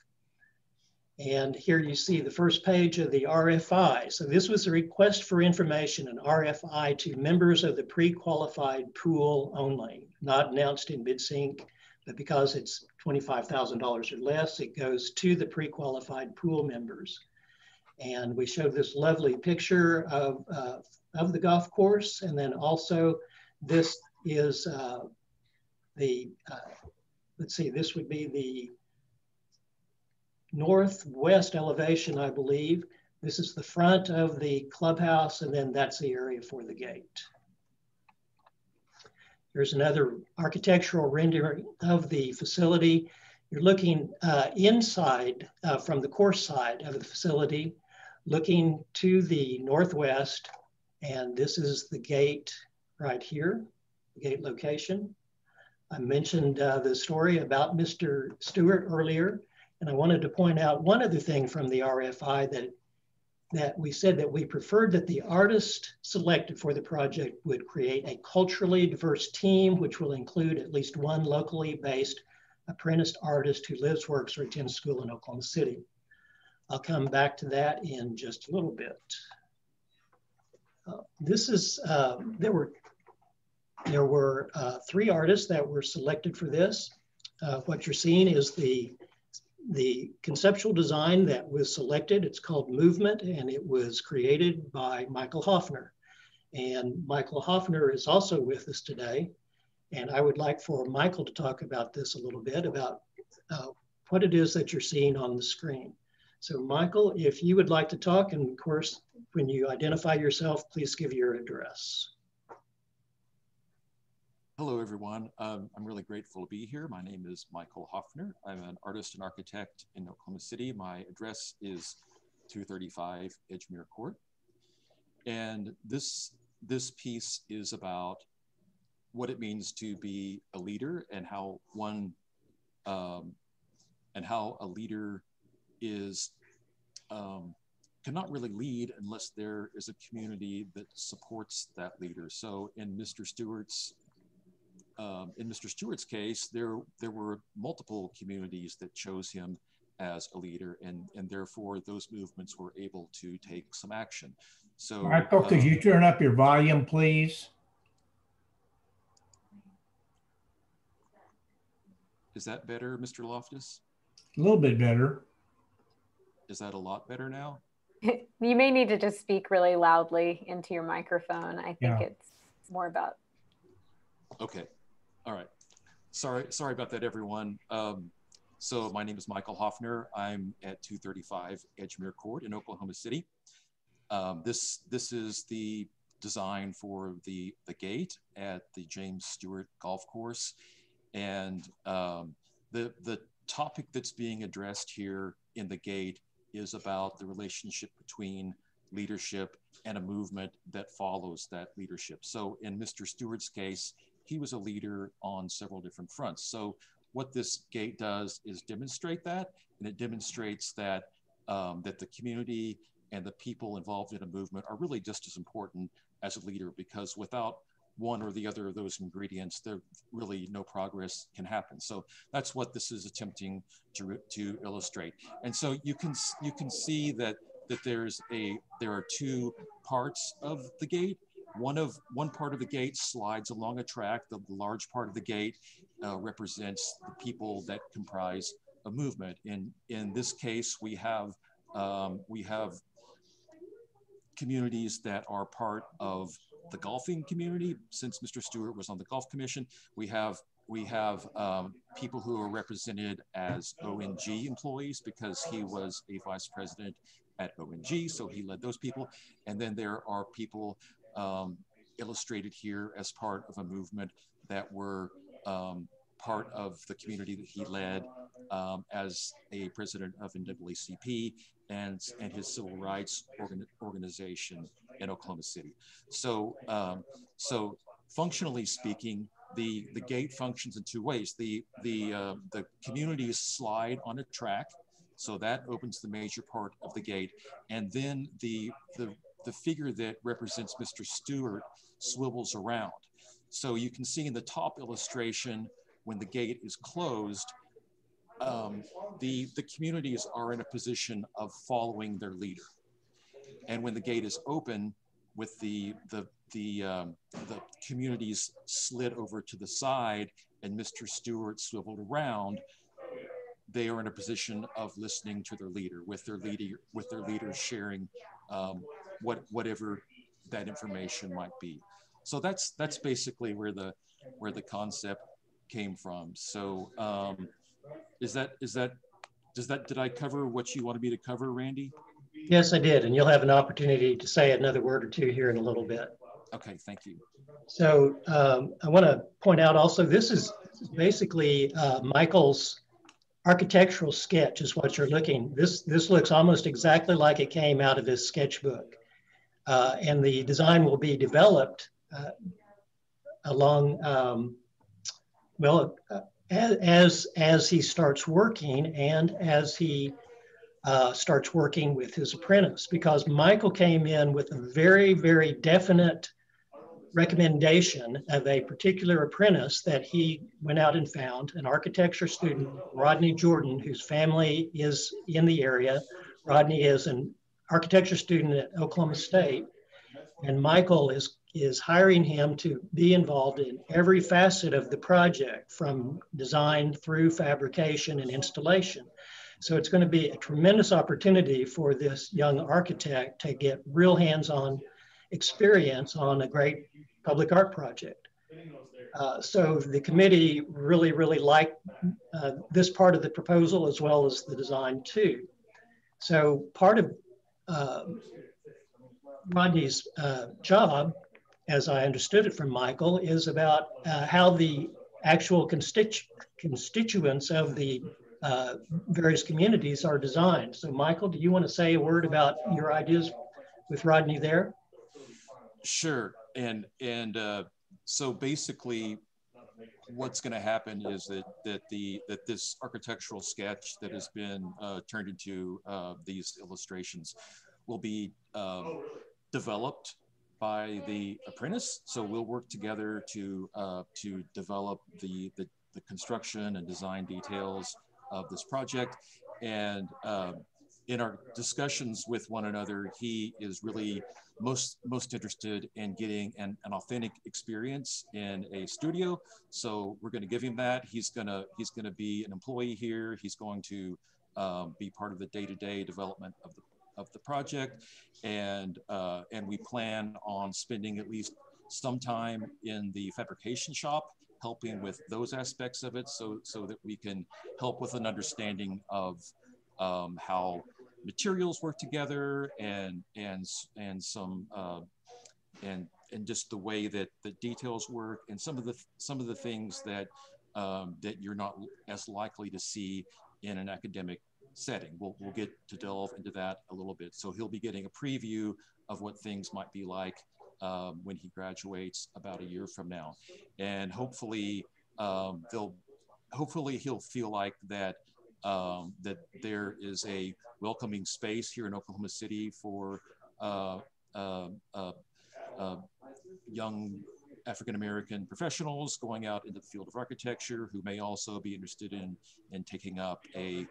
And here you see the first page of the RFI. So this was a request for information, an RFI to members of the pre-qualified pool only, not announced in BidSync, but because it's $25,000 or less, it goes to the pre-qualified pool members. And we showed this lovely picture of the golf course. And then also this is let's see, this would be the northwest elevation, I believe. This is the front of the clubhouse, and then that's the area for the gate. Here's another architectural rendering of the facility. You're looking inside from the course side of the facility, looking to the northwest, and this is the gate right here, the gate location. I mentioned the story about Mr. Stewart earlier. And I wanted to point out one other thing from the RFI that we said that we preferred that the artist selected for the project would create a culturally diverse team, which will include at least one locally based apprenticed artist who lives, works, or attends school in Oklahoma City. I'll come back to that in just a little bit. This is, there were 3 artists that were selected for this. What you're seeing is the conceptual design that was selected. It's called Movement, and it was created by Michael Hoffner. And Michael Hoffner is also with us today. And I would like for Michael to talk about this a little bit, about what it is that you're seeing on the screen. So Michael, if you would like to talk, and of course, when you identify yourself, please give your address. Hello, everyone. I'm really grateful to be here. My name is Michael Hoffner. I'm an artist and architect in Oklahoma City. My address is 235 Edgemere Court. And this piece is about what it means to be a leader and how a leader is cannot really lead unless there is a community that supports that leader. So in Mr. Stewart's case, there were multiple communities that chose him as a leader, and therefore those movements were able to take some action. So Michael, could you turn up your volume, please? Is that better, Mr. Loftus? A little bit better. Is that a lot better now? You may need to just speak really loudly into your microphone. I think it's more about. Okay. All right. Sorry about that, everyone. So my name is Michael Hoffner. I'm at 235 Edgemere Court in Oklahoma City. This is the design for the gate at the James Stewart Golf Course. And the topic that's being addressed here in the gate is about the relationship between leadership and a movement that follows that leadership. So in Mr. Stewart's case, he was a leader on several different fronts. So what this gate does is demonstrate that, and it demonstrates that that the community and the people involved in a movement are really just as important as a leader, because without one or the other of those ingredients, there really no progress can happen. So that's what this is attempting to illustrate. And so you can see that there are two parts of the gate. One part of the gate slides along a track. The large part of the gate represents the people that comprise a movement. In this case, we have communities that are part of the golfing community. Since Mr. Stewart was on the golf commission, we have people who are represented as ONG employees because he was a vice president at ONG, so he led those people. And then there are people illustrated here as part of a movement that were part of the community that he led as a president of NAACP and his civil rights organization in Oklahoma City. So, so functionally speaking, the gate functions in two ways. The communities slide on a track, so that opens the major part of the gate, and then the figure that represents Mr. Stewart swivels around. So you can see in the top illustration, when the gate is closed, the communities are in a position of following their leader. And when the gate is open, with the communities slid over to the side and Mr. Stewart swiveled around, they are in a position of listening to their leader, with their leader sharing whatever that information might be. So that's basically where the concept came from. So did I cover what you wanted me to cover, Randy? Yes, I did. And you'll have an opportunity to say another word or two here in a little bit. Okay, thank you. So I want to point out also, this is basically Michael's architectural sketch is what you're looking. This looks almost exactly like it came out of his sketchbook. And the design will be developed along, as he starts working and as he starts working with his apprentice, because Michael came in with a very, very definite recommendation of a particular apprentice that he went out and found, an architecture student, Rodney Jordan, whose family is in the area. Rodney is an architecture student at Oklahoma State, and Michael is hiring him to be involved in every facet of the project, from design through fabrication and installation. So it's going to be a tremendous opportunity for this young architect to get real hands-on experience on a great public art project. So the committee really, really liked this part of the proposal as well as the design too. So part of Rodney's job, as I understood it from Michael, is about how the actual constituents of the various communities are designed. So Michael, do you want to say a word about your ideas with Rodney there? Sure, and so basically what's going to happen is that this architectural sketch that has been turned into these illustrations will be developed by the apprentice. So we'll work together to develop the construction and design details of this project. And in our discussions with one another, he is really most interested in getting an authentic experience in a studio. So we're going to give him that. He's going to be an employee here. He's going to be part of the day-to-day development of the project, and we plan on spending at least some time in the fabrication shop, helping with those aspects of it, so that we can help with an understanding of how materials work together and some and just the way that the details work, and some of the things that that you're not as likely to see in an academic setting. We'll get to delve into that a little bit. So he'll be getting a preview of what things might be like when he graduates about a year from now. And hopefully he'll feel like that that there is a welcoming space here in Oklahoma City for young African-American professionals going out into the field of architecture who may also be interested in taking up an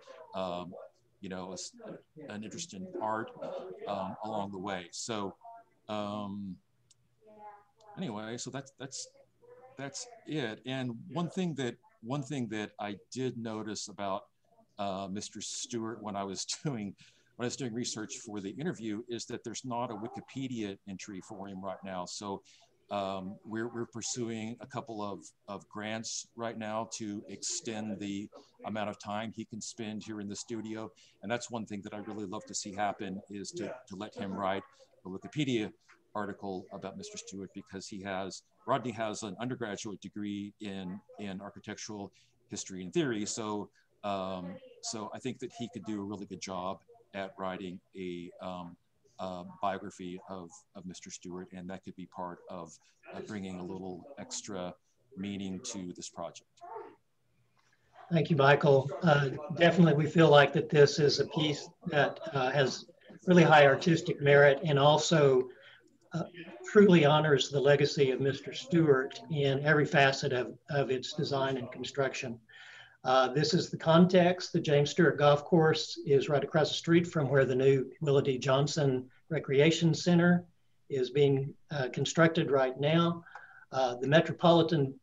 interest in art along the way. So anyway, so that's it. And one thing that I did notice about Mr. Stewart when I was doing research for the interview is that there's not a Wikipedia entry for him right now. So we're pursuing a couple of grants right now to extend the amount of time he can spend here in the studio. And that's one thing that I really love to see happen, is to let him write a Wikipedia article about Mr. Stewart, because Rodney has an undergraduate degree in architectural history and theory. So so I think that he could do a really good job at writing a biography of Mr. Stewart, and that could be part of bringing a little extra meaning to this project. Thank you, Michael. Definitely, we feel like that this is a piece that has really high artistic merit, and also truly honors the legacy of Mr. Stewart in every facet of its design and construction. This is the context. The James Stewart Golf Course is right across the street from where the new Willa D. Johnson Recreation Center is being constructed right now. The Metropolitan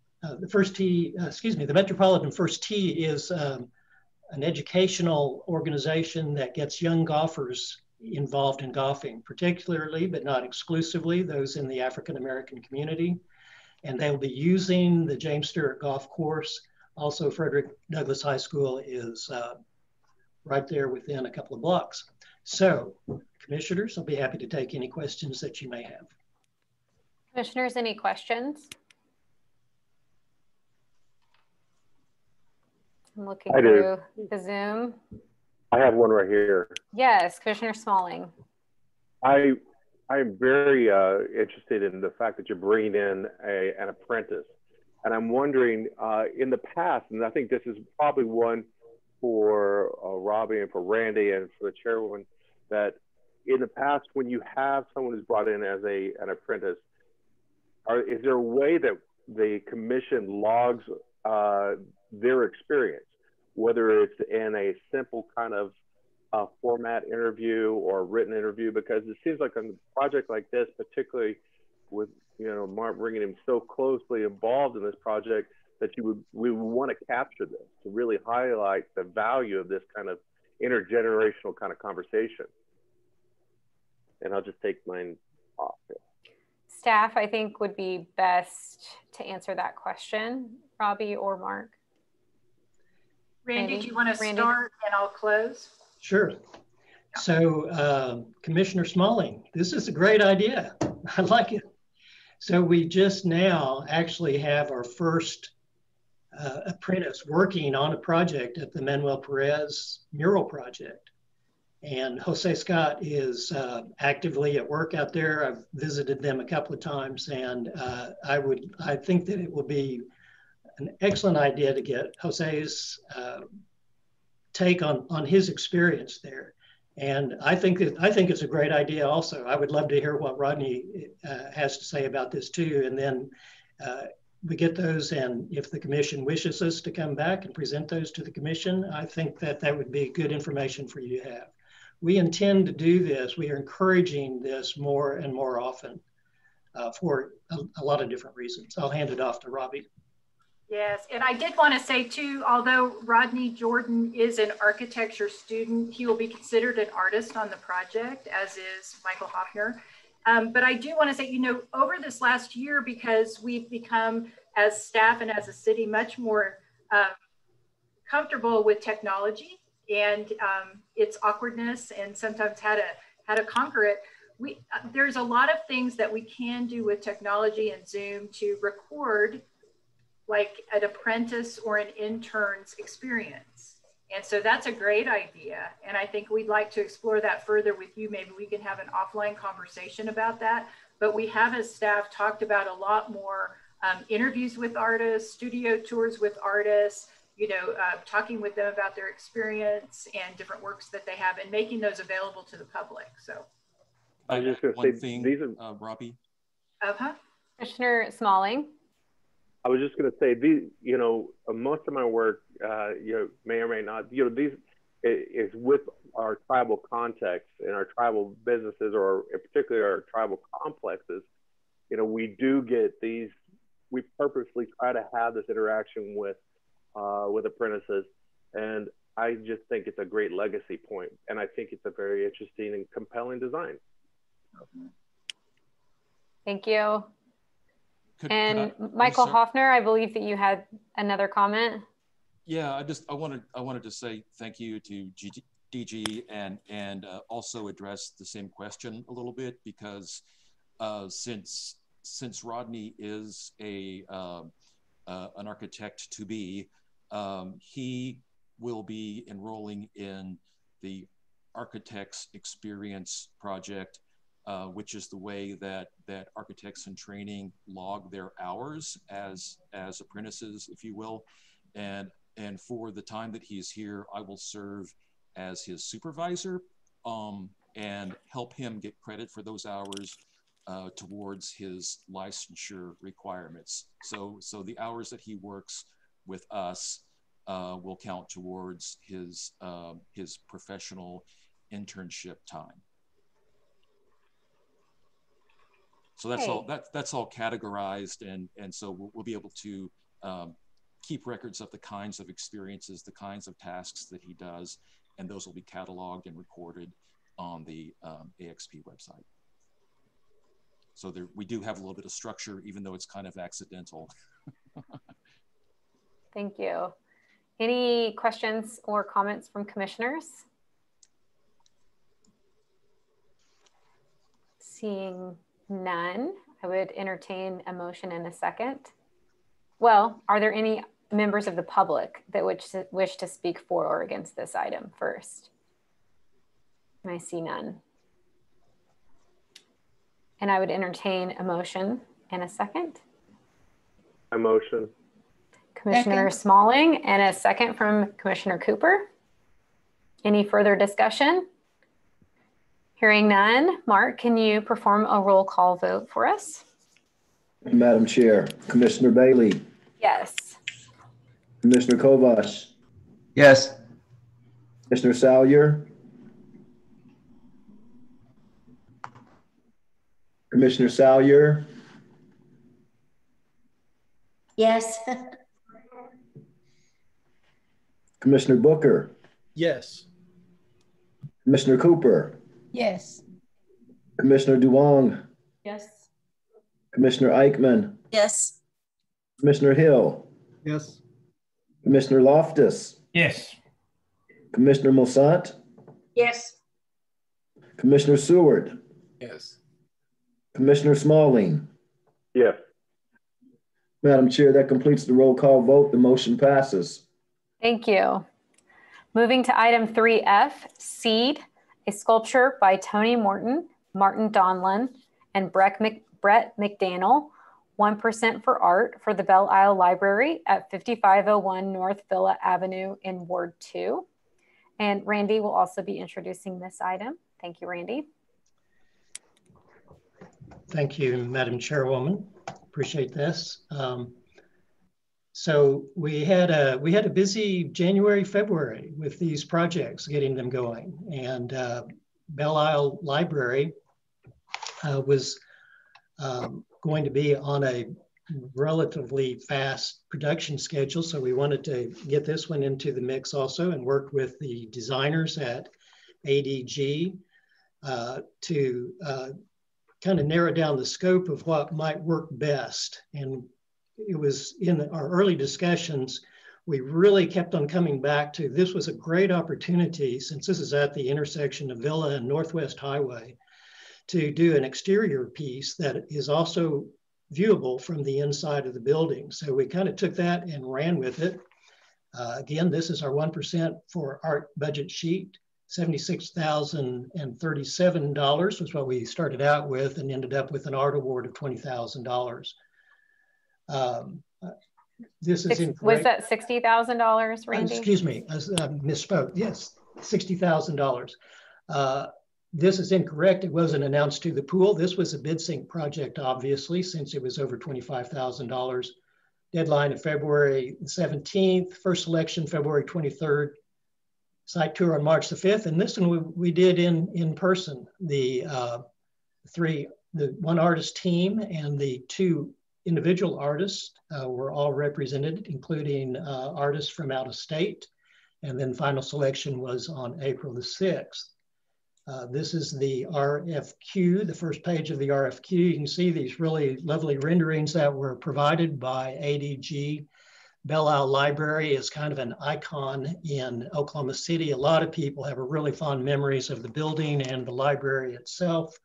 First Tee is an educational organization that gets young golfers involved in golfing, particularly, but not exclusively, those in the African-American community. And they'll be using the James Stewart Golf Course. Also, Frederick Douglass High School is right there within a couple of blocks. So, commissioners, I'll be happy to take any questions that you may have. Commissioners, any questions? I'm looking through the Zoom. I have one right here. Yes, Commissioner Smalling. I'm very interested in the fact that you're bringing in an apprentice. And I'm wondering, in the past, and I think this is probably one for Robbie and for Randy and for the chairwoman, that in the past, when you have someone who's brought in as an apprentice, is there a way that the commission logs their experience, whether it's in a simple kind of format interview or written interview? Because it seems like on a project like this, particularly with Mark bringing him so closely involved in this project, that we would want to capture this to really highlight the value of this kind of intergenerational kind of conversation. And I'll just take mine off here. Staff, I think, would be best to answer that question. Robbie or Mark? Randy, do you want to start and I'll close? Sure. So Commissioner Smalling, this is a great idea. I like it. So we just now actually have our first apprentice working on a project at the Manuel Perez Mural project. And Jose Scott is actively at work out there. I've visited them a couple of times, and I think that it will be an excellent idea to get Jose's take on his experience there. And I think it's a great idea also. I would love to hear what Rodney has to say about this too. And then we get those, and if the commission wishes us to come back and present those to the commission, I think that would be good information for you to have. We intend to do this. We are encouraging this more and more often for a lot of different reasons. I'll hand it off to Robbie. Yes, and I did want to say too, although Rodney Jordan is an architecture student, he will be considered an artist on the project, as is Michael Hoffner. But I do want to say, over this last year, because we've become, as staff and as a city, much more comfortable with technology and its awkwardness, and sometimes how to conquer it. There's a lot of things that we can do with technology and Zoom to record like an apprentice or an intern's experience. And so that's a great idea. And I think we'd like to explore that further with you. Maybe we can have an offline conversation about that. But we have as staff talked about a lot more interviews with artists, studio tours with artists, you know, talking with them about their experience and different works that they have and making those available to the public. So I was just going to say, these are Robbie. Commissioner Smalling. I was just going to say, these, you know, most of my work, you know, may or may not, you know, these is with our tribal context and our tribal businesses, or in particular our tribal complexes. You know, we do get these, we purposely try to have this interaction with apprentices. And I just think it's a great legacy point. And I think it's a very interesting and compelling design. Thank you. Michael Hoffner, I believe that you had another comment. Yeah, I wanted to say thank you to DG and also address the same question a little bit, because since Rodney is an architect to be, he will be enrolling in the Architects Experience Project, which is the way that architects in training log their hours as apprentices, if you will. And for the time that he is here, I will serve as his supervisor and help him get credit for those hours towards his licensure requirements. So the hours that he works with us will count towards his professional internship time. So that's all categorized, and so we'll be able to keep records of the kinds of experiences, the kinds of tasks that he does, and those will be cataloged and recorded on the AXP website. So we do have a little bit of structure, even though it's kind of accidental. Thank you. Any questions or comments from commissioners? Seeing none, I would entertain a motion in a second. Well, are there any members of the public that wish to speak for or against this item first? And I see none. And I would entertain a motion in a second. A motion. Commissioner Smalling, and a second from Commissioner Cooper. Any further discussion? Hearing none, Mark, can you perform a roll call vote for us? Madam Chair, Commissioner Bailey. Yes. Commissioner Kovash. Yes. Commissioner Salyer. Commissioner Salyer. Yes. Commissioner Booker. Yes. Commissioner Cooper. Yes. Commissioner Duong. Yes. Commissioner Eichmann. Yes. Commissioner Hill. Yes. Commissioner Loftus. Yes. Commissioner Moussant. Yes. Commissioner Stewart. Yes. Commissioner Smalling. Yes. Madam Chair, that completes the roll call vote. The motion passes. Thank you. Moving to item 3F, Seed, a sculpture by Tony Morton, Martin Donlin, and Brett McDaniel, 1% for art for the Belle Isle Library at 5501 North Villa Avenue in Ward 2. And Randy will also be introducing this item. Thank you, Randy. Thank you, Madam Chairwoman. Appreciate this. So we had a busy January, February with these projects, getting them going. And Belle Isle Library was going to be on a relatively fast production schedule. So we wanted to get this one into the mix also, and worked with the designers at ADG to kind of narrow down the scope of what might work best. And it was in our early discussions, we really kept on coming back to, this was a great opportunity, since this is at the intersection of Villa and Northwest Highway, to do an exterior piece that is also viewable from the inside of the building. So we kind of took that and ran with it. Again, this is our 1% for art budget sheet. $76,037 was what we started out with and ended up with an art award of $20,000. This is incorrect. Was that $60,000, Randy? Excuse me, I misspoke. Yes, $60,000. This is incorrect. It wasn't announced to the pool. This was a bid sync project, obviously, since it was over $25,000. Deadline of February 17th, first selection February 23rd, site tour on March the 5th. And this one we did in person. The one artist team and the 2 individual artists were all represented, including artists from out of state. And then final selection was on April the 6th. This is the RFQ, the first page of the RFQ. You can see these really lovely renderings that were provided by ADG. Belle Isle Library is kind of an icon in Oklahoma City. A lot of people have really fond memories of the building and the library itself.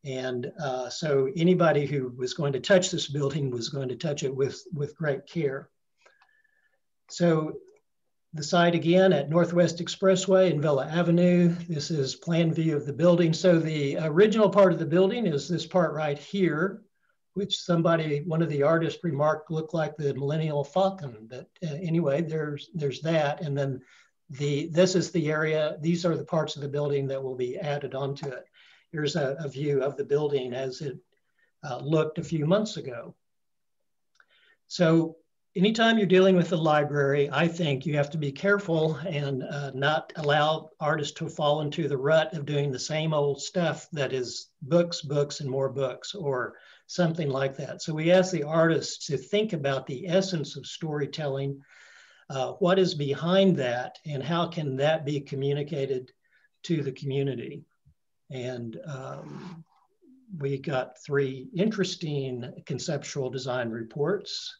And so anybody who was going to touch this building was going to touch it with great care. So the site again at Northwest Expressway and Villa Avenue. This is plan view of the building. So the original part of the building is this part right here, which one of the artists remarked looked like the Millennial Falcon. But anyway, there's that. And then this is the area, these are the parts of the building that will be added onto it. Here's a view of the building as it looked a few months ago. So anytime you're dealing with the library, I think you have to be careful and not allow artists to fall into the rut of doing the same old stuff that is books, books, and more books, or something like that. So we ask the artists to think about the essence of storytelling, what is behind that, and how can that be communicated to the community. And we got 3 interesting conceptual design reports,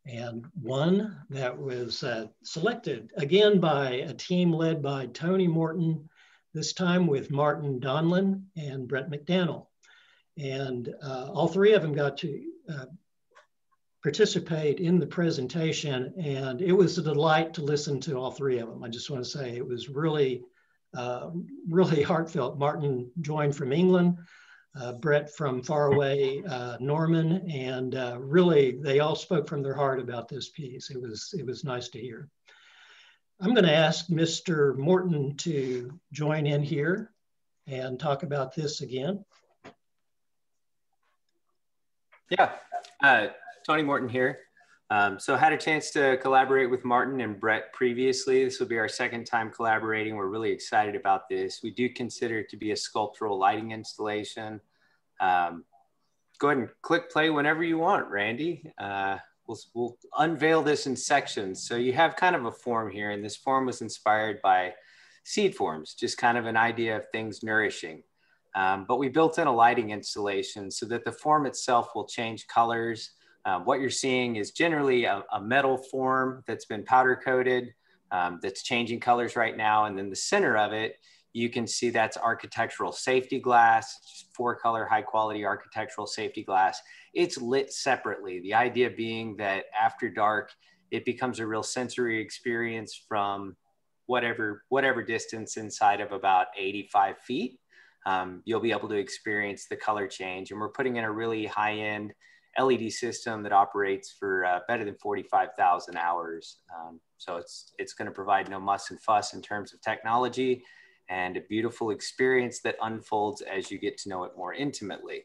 and one that was selected again by a team led by Tony Morton, this time with Martin Donlin and Brett McDaniel. And all 3 of them got to participate in the presentation, and it was a delight to listen to all 3 of them. I just want to say it was really, really heartfelt. Martin joined from England, Brett from far away, Norman, and really they all spoke from their heart about this piece. It was nice to hear. I'm going to ask Mr. Morton to join in here and talk about this again. Yeah, Tony Morton here. So I had a chance to collaborate with Martin and Brett previously. This will be our 2nd time collaborating. We're really excited about this. We do consider it to be a sculptural lighting installation. Go ahead and click play whenever you want, Randy. We'll unveil this in sections. So you have kind of a form here, and this form was inspired by seed forms, just kind of an idea of things nourishing. But we built in a lighting installation so that the form itself will change colors. What you're seeing is generally a metal form that's been powder coated, that's changing colors right now. And then the center of it, you can see that's architectural safety glass, just 4-color high quality architectural safety glass. It's lit separately. The idea being that after dark, it becomes a real sensory experience from whatever distance inside of about 85 feet. You'll be able to experience the color change. And we're putting in a really high-end LED system that operates for better than 45,000 hours. So it's going to provide no muss and fuss in terms of technology, and a beautiful experience that unfolds as you get to know it more intimately.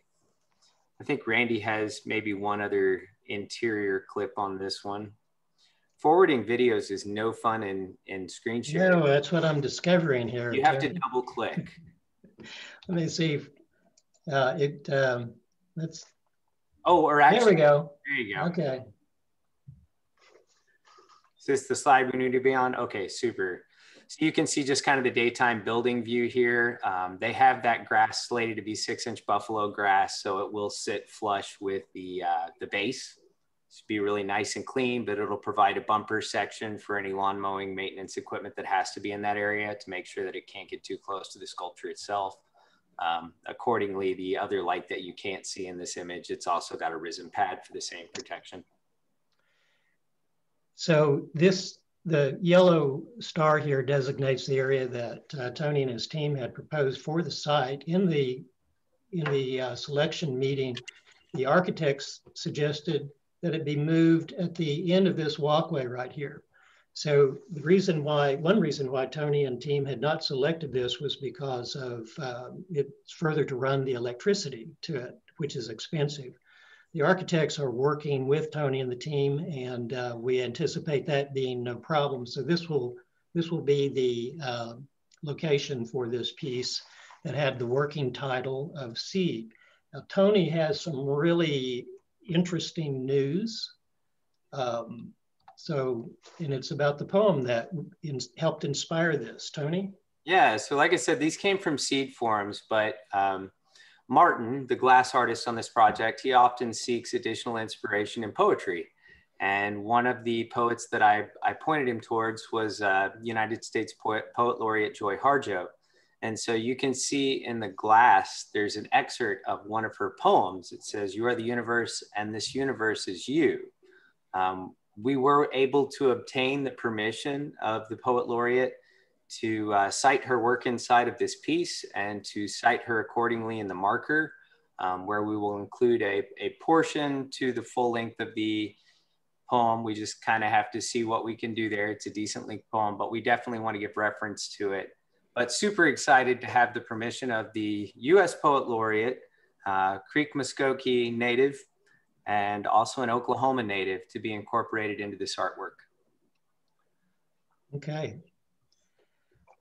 I think Randy has maybe one other interior clip on this one. Forwarding videos is no fun in screen sharing. No, that's what I'm discovering here. You have to double click. Let me see. Let's. Oh, or actually, there we go. There you go. Okay. Is this the slide we need to be on? Okay, super. So you can see just kind of the daytime building view here. They have that grass slated to be 6-inch buffalo grass, so it will sit flush with the base. It's be really nice and clean, but it'll provide a bumper section for any lawn mowing maintenance equipment that has to be in that area to make sure that it can't get too close to the sculpture itself. Accordingly, the other light that you can't see in this image, it's also got a risen pad for the same protection. So this The yellow star here designates the area that Tony and his team had proposed for the site. In the selection meeting, the architects suggested that it be moved at the end of this walkway right here. So one reason why Tony and team had not selected this was because of it's further to run the electricity to it, which is expensive. The architects are working with Tony and the team, and we anticipate that being no problem. So this will be the location for this piece that had the working title of Seed. Now, Tony has some really interesting news. And it's about the poem that helped inspire this. Tony? Yeah, so like I said, these came from seed forums, but Martin, the glass artist on this project, he often seeks additional inspiration in poetry. And one of the poets that I pointed him towards was United States Poet Laureate Joy Harjo. And so you can see in the glass, there's an excerpt of one of her poems. It says, "You are the universe and this universe is you." We were able to obtain the permission of the Poet Laureate to cite her work inside of this piece and to cite her accordingly in the marker, where we will include a portion to the full length of the poem. We just kind of have to see what we can do there. It's a decent length poem, but we definitely want to give reference to it. But super excited to have the permission of the U.S. Poet Laureate, Creek Muskogee native, and also an Oklahoma native to be incorporated into this artwork. Okay.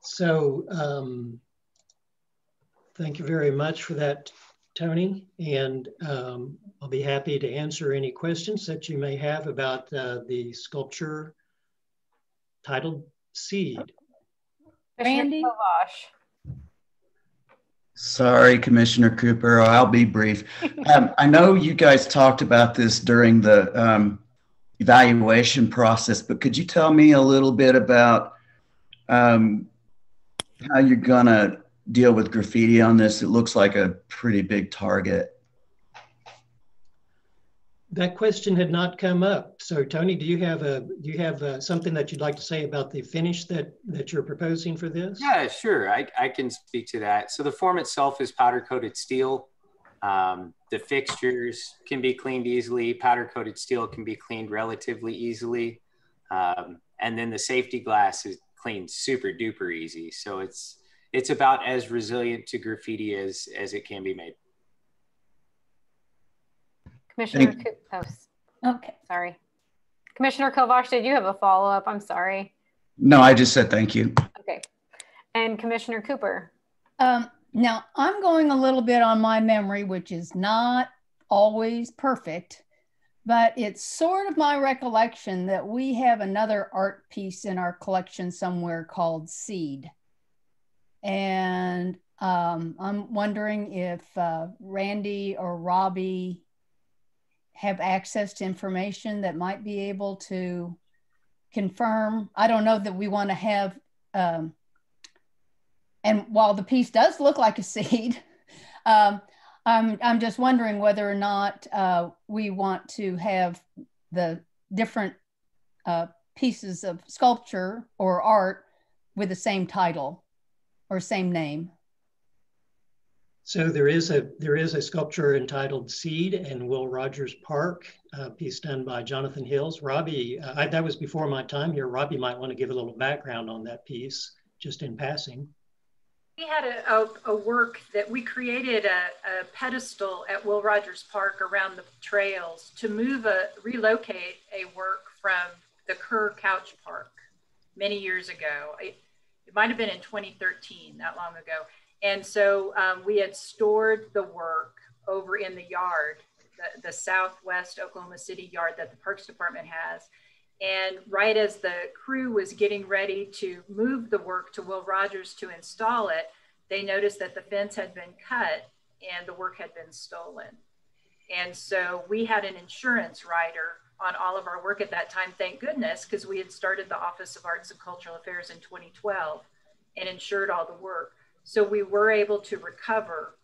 So thank you very much for that, Tony. And I'll be happy to answer any questions that you may have about the sculpture titled Seed. Randy? Sorry, Commissioner Cooper, I'll be brief. I know you guys talked about this during the evaluation process, but could you tell me a little bit about how you're gonna deal with graffiti on this? It looks like a pretty big target. That question had not come up. So Tony, do you have something that you'd like to say about the finish that you're proposing for this? Yeah, sure. I can speak to that. So the form itself is powder coated steel. The fixtures can be cleaned easily. Powder coated steel can be cleaned relatively easily. And then the safety glass is cleaned super duper easy. So it's about as resilient to graffiti as it can be made. Commissioner, okay, sorry. Commissioner Kovash, did you have a follow-up? I'm sorry. No, I just said thank you. Okay. And Commissioner Cooper. Now, I'm going a little bit on my memory, which is not always perfect, but it's sort of my recollection that we have another art piece in our collection somewhere called Seed. And I'm wondering if Randy or Robbie have access to information that might be able to confirm. I don't know that we want to have, and while the piece does look like a seed, I'm just wondering whether or not we want to have the different pieces of sculpture or art with the same title or same name. So there is a sculpture entitled Seed in Will Rogers Park, a piece done by Jonathan Hills. Robbie, that was before my time here. Robbie might want to give a little background on that piece, just in passing. We had a work that we created a pedestal at Will Rogers Park around the trails to relocate a work from the Kerr Couch Park many years ago. It might have been in 2013, not long ago. And so we had stored the work over in the yard, the Southwest Oklahoma City yard that the Parks Department has. And right as the crew was getting ready to move the work to Will Rogers to install it, they noticed that the fence had been cut and the work had been stolen. And so we had an insurance rider on all of our work at that time, thank goodness, because we had started the Office of Arts and Cultural Affairs in 2012 and insured all the work. So we were able to recover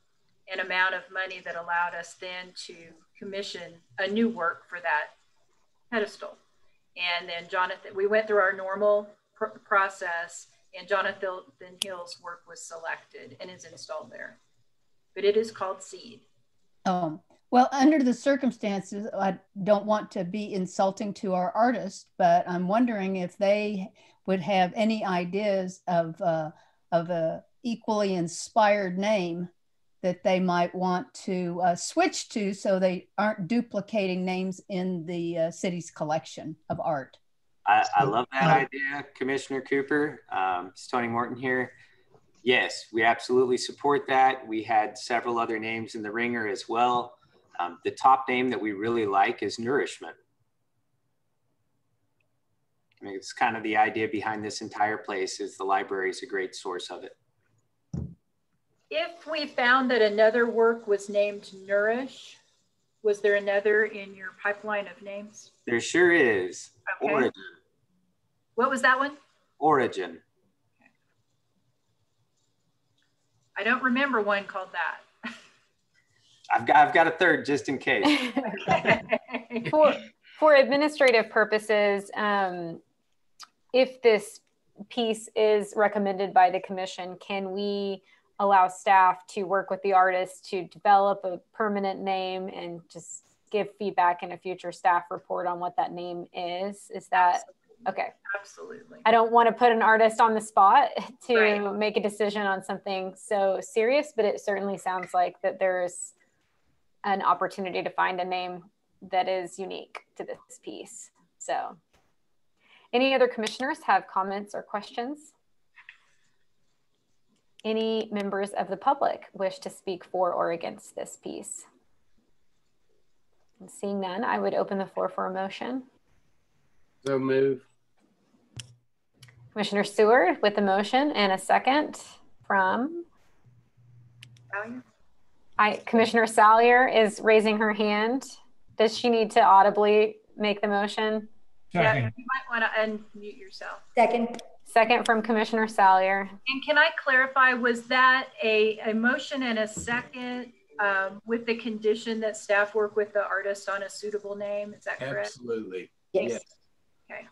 an amount of money that allowed us then to commission a new work for that pedestal. And then Jonathan, we went through our normal process, and Jonathan Hill's work was selected and is installed there. But it is called Seed. Well, under the circumstances, I don't want to be insulting to our artists, but I'm wondering if they would have any ideas of a equally inspired name that they might want to switch to, so they aren't duplicating names in the city's collection of art. I love that idea, Commissioner Cooper. It's Tony Morton here. Yes, we absolutely support that. We had several other names in the ringer as well. The top name that we really like is Nourishment. I mean, it's kind of the idea behind this entire place, is the library is a great source of it. If we found that another work was named Nourish, was there another in your pipeline of names? There sure is. Okay. Origin. What was that one? Origin. Okay. I don't remember one called that. I've got a third just in case. For administrative purposes, if this piece is recommended by the commission, can we allow staff to work with the artist to develop a permanent name and just give feedback in a future staff report on what that name is? Is that okay? Absolutely. I don't want to put an artist on the spot to make a decision on something so serious, but it certainly sounds like that there's an opportunity to find a name that is unique to this piece. So any other commissioners have comments or questions? Any members of the public wish to speak for or against this piece? And seeing none, I would open the floor for a motion. So move. Commissioner Stewart with the motion, and a second from Commissioner Salyer is raising her hand. Does she need to audibly make the motion? Yeah, you might want to unmute yourself. Second from Commissioner Salyer. And can I clarify, was that a motion and a second with the condition that staff work with the artist on a suitable name? Is that correct? Absolutely. Yes. Okay.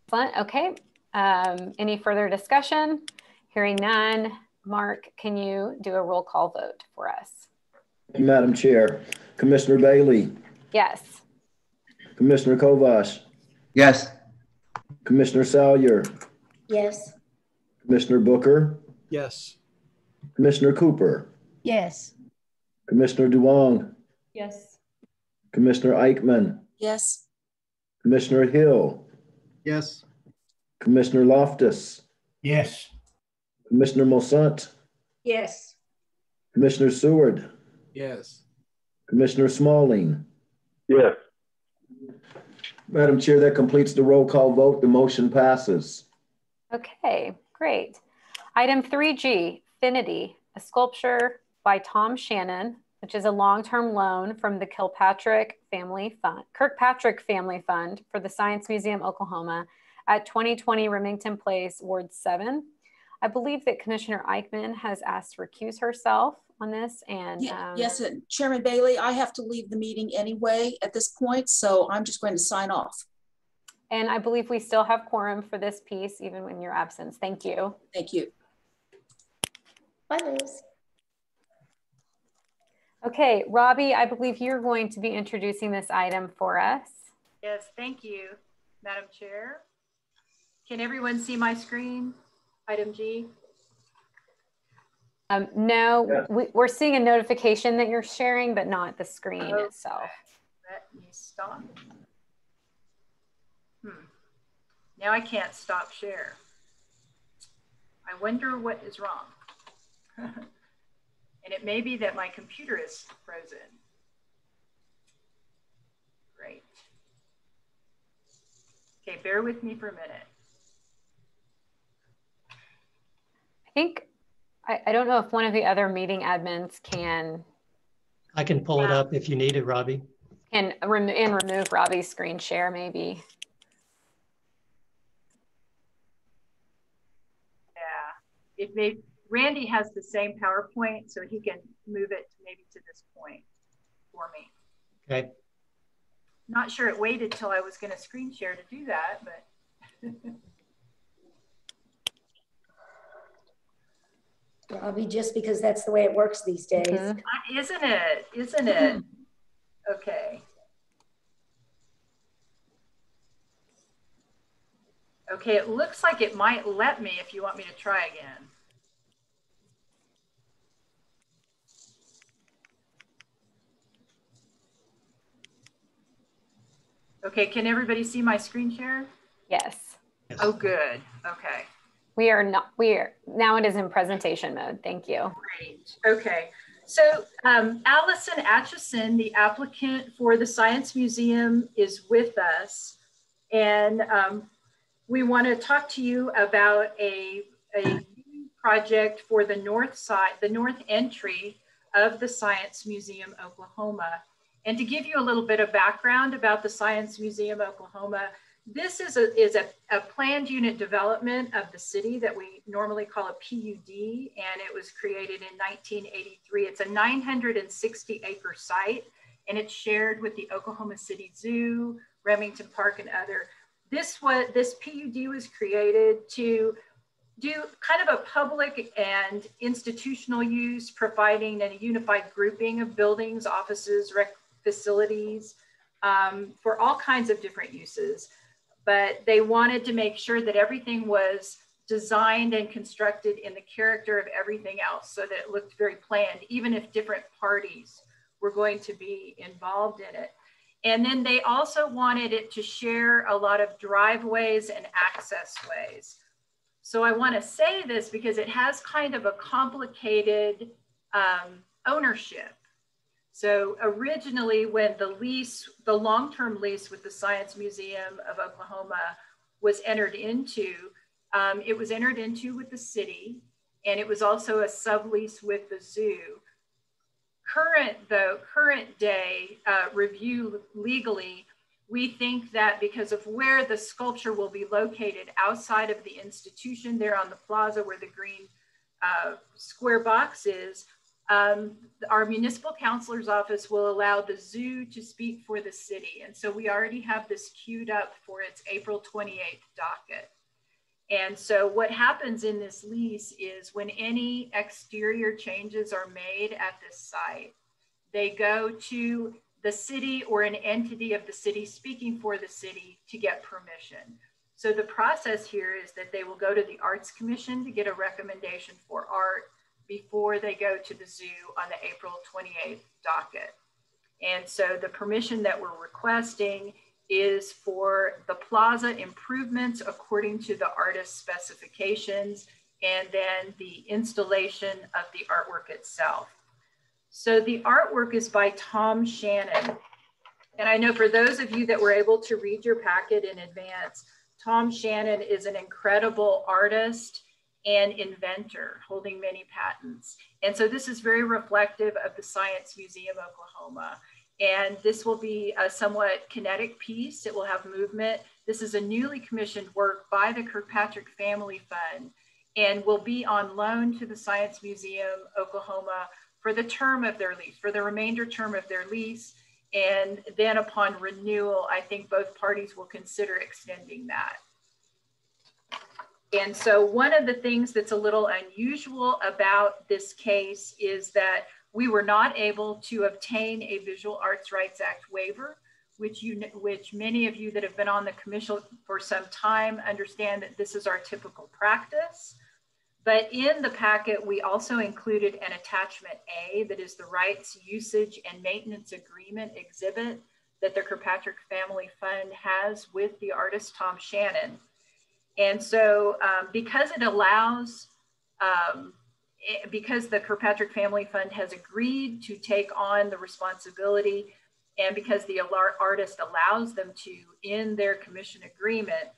Excellent. Okay. Any further discussion? Hearing none. Mark, can you do a roll call vote for us? Madam Chair, Commissioner Bailey. Yes. Commissioner Kovash. Yes. Commissioner Salyer. Yes. Commissioner Booker. Yes. Commissioner Cooper. Yes. Commissioner Duong. Yes. Commissioner Eichmann. Yes. Commissioner Hill. Yes. Commissioner Loftus. Yes. Commissioner Mosant. Yes. Commissioner Seward. Yes. Commissioner Smalling. Yes. Madam Chair, that completes the roll call vote. The motion passes. Okay, great. Item 3G, Finity, a sculpture by Tom Shannon, which is a long-term loan from the Kirkpatrick Family Fund for the Science Museum, Oklahoma at 2020 Remington Place, Ward 7. I believe that Commissioner Eichmann has asked to recuse herself on this. And yes, Chairman Bailey, I have to leave the meeting anyway at this point, so I'm just going to sign off. And I believe we still have quorum for this piece, even in your absence. Thank you. Thank you. Bye, Liz. Okay, Robbie, I believe you're going to be introducing this item for us. Yes, thank you, Madam Chair. Can everyone see my screen? Item G. No, we're seeing a notification that you're sharing, but not the screen itself. Let me stop. Now I can't stop share. I wonder what is wrong. And it may be that my computer is frozen. Great. Okay, bear with me for a minute. I think, I don't know if one of the other meeting admins can. I can pull it up if you need it, Robbie. And remove Robbie's screen share maybe. Yeah, it may, Randy has the same PowerPoint, so he can move it maybe to this point for me. Okay. Not sure it waited till I was going to screen share to do that, but. Robbie, just because that's the way it works these days. Isn't it? Isn't it? Okay. Okay, it looks like it might let me if you want me to try again. Okay, can everybody see my screen share? Yes. Oh, good. Okay. Now it is in presentation mode. Thank you. Great. Okay. So Allison Atchison, the applicant for the Science Museum, is with us. And we want to talk to you about a project for the north side, the north entry of the Science Museum, Oklahoma. And to give you a little bit of background about the Science Museum, Oklahoma, this is a planned unit development of the city that we normally call a PUD, and it was created in 1983. It's a 960-acre site, and it's shared with the Oklahoma City Zoo, Remington Park, and other. This PUD was created to do kind of a public and institutional use, providing a unified grouping of buildings, offices, rec facilities for all kinds of different uses. But they wanted to make sure that everything was designed and constructed in the character of everything else so that it looked very planned, even if different parties were going to be involved in it. And then they also wanted it to share a lot of driveways and access ways. So I want to say this because it has kind of a complicated ownership. So originally when the long-term lease with the Science Museum of Oklahoma was entered into, it was entered into with the city, and it was also a sublease with the zoo. Current day review legally, we think that because of where the sculpture will be located outside of the institution there on the plaza where the green square box is, our municipal counselor's office will allow the zoo to speak for the city. And so we already have this queued up for its April 28th docket. And so what happens in this lease is when any exterior changes are made at this site, they go to the city or an entity of the city speaking for the city to get permission. So the process here is that they will go to the Arts Commission to get a recommendation for art before they go to the zoo on the April 28th docket. And so the permission that we're requesting is for the plaza improvements according to the artist's specifications, and then the installation of the artwork itself. So the artwork is by Tom Shannon. And I know for those of you that were able to read your packet in advance, Tom Shannon is an incredible artist and inventor holding many patents. And so this is very reflective of the Science Museum Oklahoma. And this will be a somewhat kinetic piece. It will have movement. This is a newly commissioned work by the Kirkpatrick Family Fund and will be on loan to the Science Museum Oklahoma for the term of their lease, for the remainder term of their lease. And then upon renewal, I think both parties will consider extending that. And so one of the things that's a little unusual about this case is that we were not able to obtain a Visual Arts Rights Act waiver, which many of you that have been on the commission for some time understand that this is our typical practice. But in the packet, we also included an attachment A that is the rights, usage, and maintenance agreement exhibit that the Kirkpatrick Family Fund has with the artist Tom Shannon. And so because it allows, because the Kirkpatrick Family Fund has agreed to take on the responsibility, and because the artist allows them to in their commission agreement,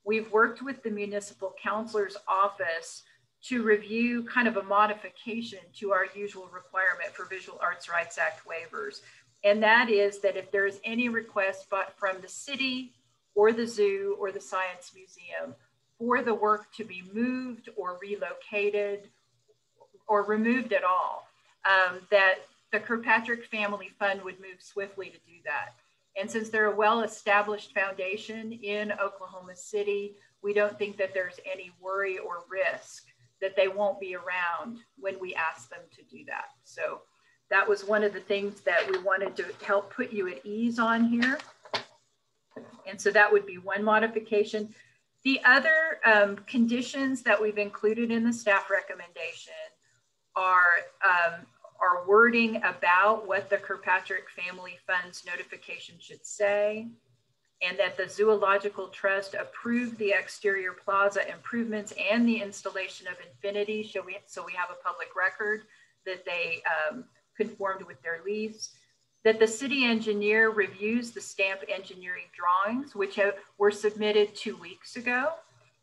we've worked with the municipal counselor's office to review kind of a modification to our usual requirement for Visual Arts Rights Act waivers. And that is that if there's any request from the city or the zoo or the Science Museum for the work to be moved or relocated or removed at all, that the Kirkpatrick Family Fund would move swiftly to do that. And since they're a well-established foundation in Oklahoma City, we don't think that there's any worry or risk that they won't be around when we ask them to do that. So that was one of the things that we wanted to help put you at ease on here. And so that would be one modification. The other conditions that we've included in the staff recommendation are wording about what the Kirkpatrick Family Fund's notification should say, and that the Zoological Trust approved the exterior plaza improvements and the installation of Infinity, so we have a public record that they conformed with their lease, that the city engineer reviews the stamp engineering drawings, which were submitted 2 weeks ago.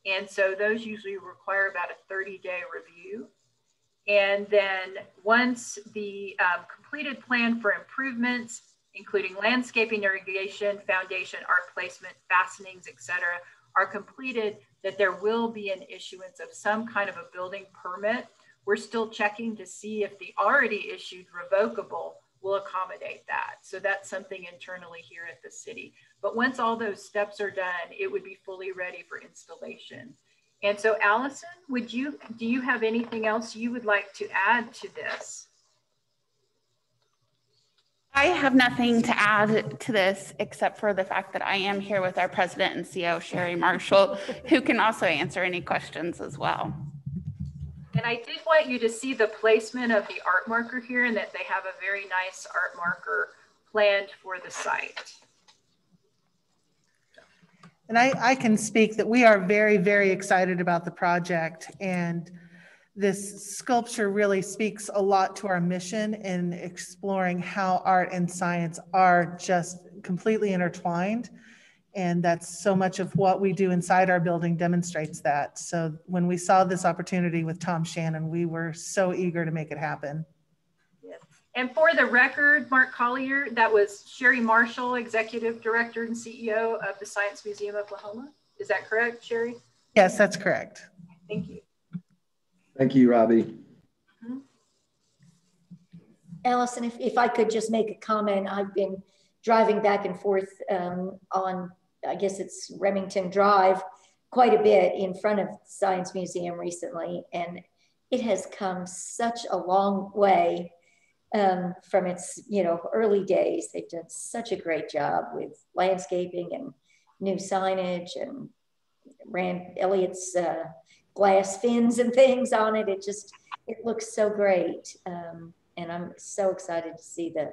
And so those usually require about a 30-day review. And then once the completed plan for improvements, including landscaping, irrigation, foundation, art placement, fastenings, etc., are completed, that there will be an issuance of some kind of a building permit. We're still checking to see if the already issued revocable will accommodate that. So that's something internally here at the city. But once all those steps are done, it would be fully ready for installation. And so Allison, do you have anything else you would like to add to this? I have nothing to add to this except for the fact that I am here with our president and CEO, Sherry Marshall, who can also answer any questions as well. And I did want you to see the placement of the art marker here, and that they have a very nice art marker planned for the site. And I can speak that we are very, very excited about the project, and this sculpture really speaks a lot to our mission in exploring how art and science are just completely intertwined. And that's so much of what we do inside our building demonstrates that. So when we saw this opportunity with Tom Shannon, we were so eager to make it happen. Yes. And for the record, Mark Collier, that was Sherry Marshall, Executive Director and CEO of the Science Museum of Oklahoma. Is that correct, Sherry? Yes, that's correct. Thank you. Thank you, Robbie. Allison, if I could just make a comment. I've been driving back and forth on, I guess it's Remington Drive, quite a bit in front of the Science Museum recently. And it has come such a long way from its early days. They've done such a great job with landscaping and new signage, and ran Elliot's glass fins and things on it. It looks so great. And I'm so excited to see the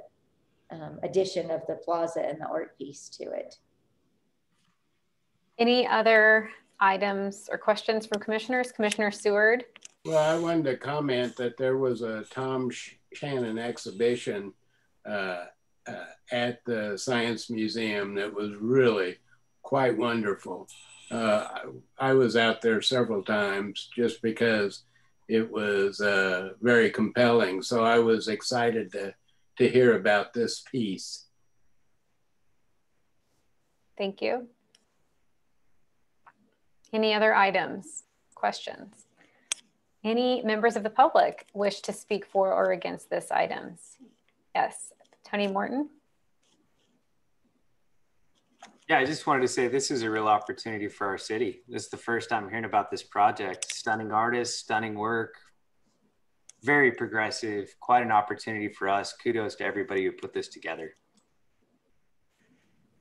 addition of the plaza and the art piece to it. Any other items or questions from commissioners? Commissioner Stewart? Well, I wanted to comment that there was a Tom Shannon exhibition at the Science Museum that was really quite wonderful. I was out there several times just because it was very compelling. So I was excited to hear about this piece. Thank you. Any other items, questions? Any members of the public wish to speak for or against this items? Yes, Tony Morton. Yeah, I just wanted to say this is a real opportunity for our city. This is the first time hearing about this project. Stunning artists, stunning work, very progressive, quite an opportunity for us. Kudos to everybody who put this together.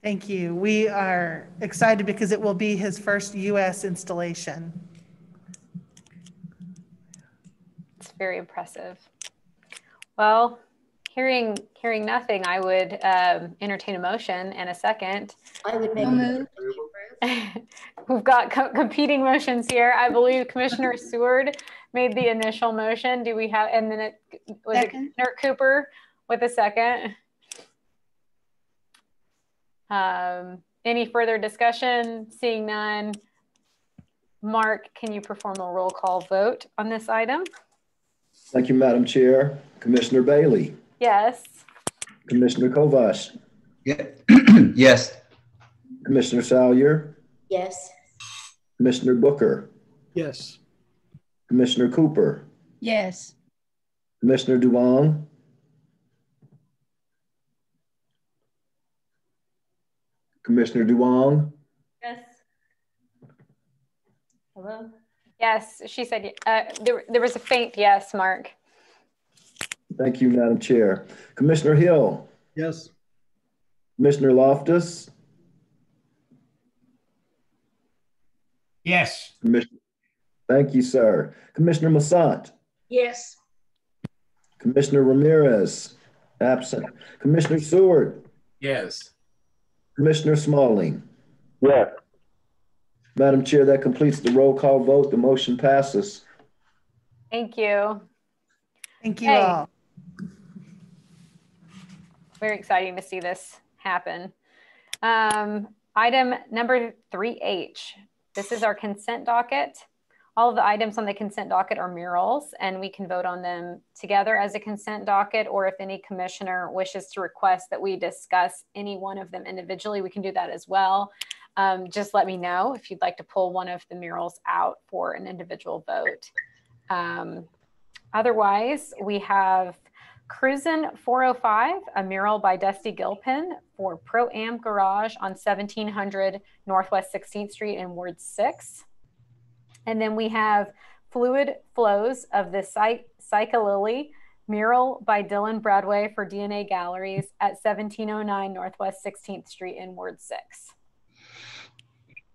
Thank you. We are excited because it will be his first U.S. installation. It's very impressive. Well, hearing nothing, I would entertain a motion and a second. I would make a motion. We've got competing motions here. I believe Commissioner Seward made the initial motion. Do we have, and then it was Commissioner Cooper with a second. Any further discussion? Seeing none. Mark, can you perform a roll call vote on this item? Thank you, Madam Chair. Commissioner Bailey. Yes. Commissioner Kovash. Yeah. Yes. Commissioner Salyer. Yes. Commissioner Booker. Yes. Commissioner Cooper. Yes. Commissioner Duong. Commissioner Duong? Yes. Hello? Yes, she said, there was a faint yes, Mark. Thank you, Madam Chair. Commissioner Hill? Yes. Commissioner Loftus? Yes. Thank you, sir. Commissioner Massant? Yes. Commissioner Ramirez? Absent. Commissioner Stewart? Yes. Commissioner Smalling? Yes. Madam Chair, that completes the roll call vote. The motion passes. Thank you. Thank you all. Very exciting to see this happen. Item number 3H. This is our consent docket. All of the items on the consent docket are murals, and we can vote on them together as a consent docket, or if any commissioner wishes to request that we discuss any one of them individually, we can do that as well. Just let me know if you'd like to pull one of the murals out for an individual vote. Otherwise, we have Cruisin' 405, a mural by Dusty Gilpin for Pro-Am Garage on 1700 Northwest 16th Street in Ward 6. And then we have Fluid Flows of the Psycholily mural by Dylan Bradway for DNA Galleries at 1709 Northwest 16th Street in Ward 6.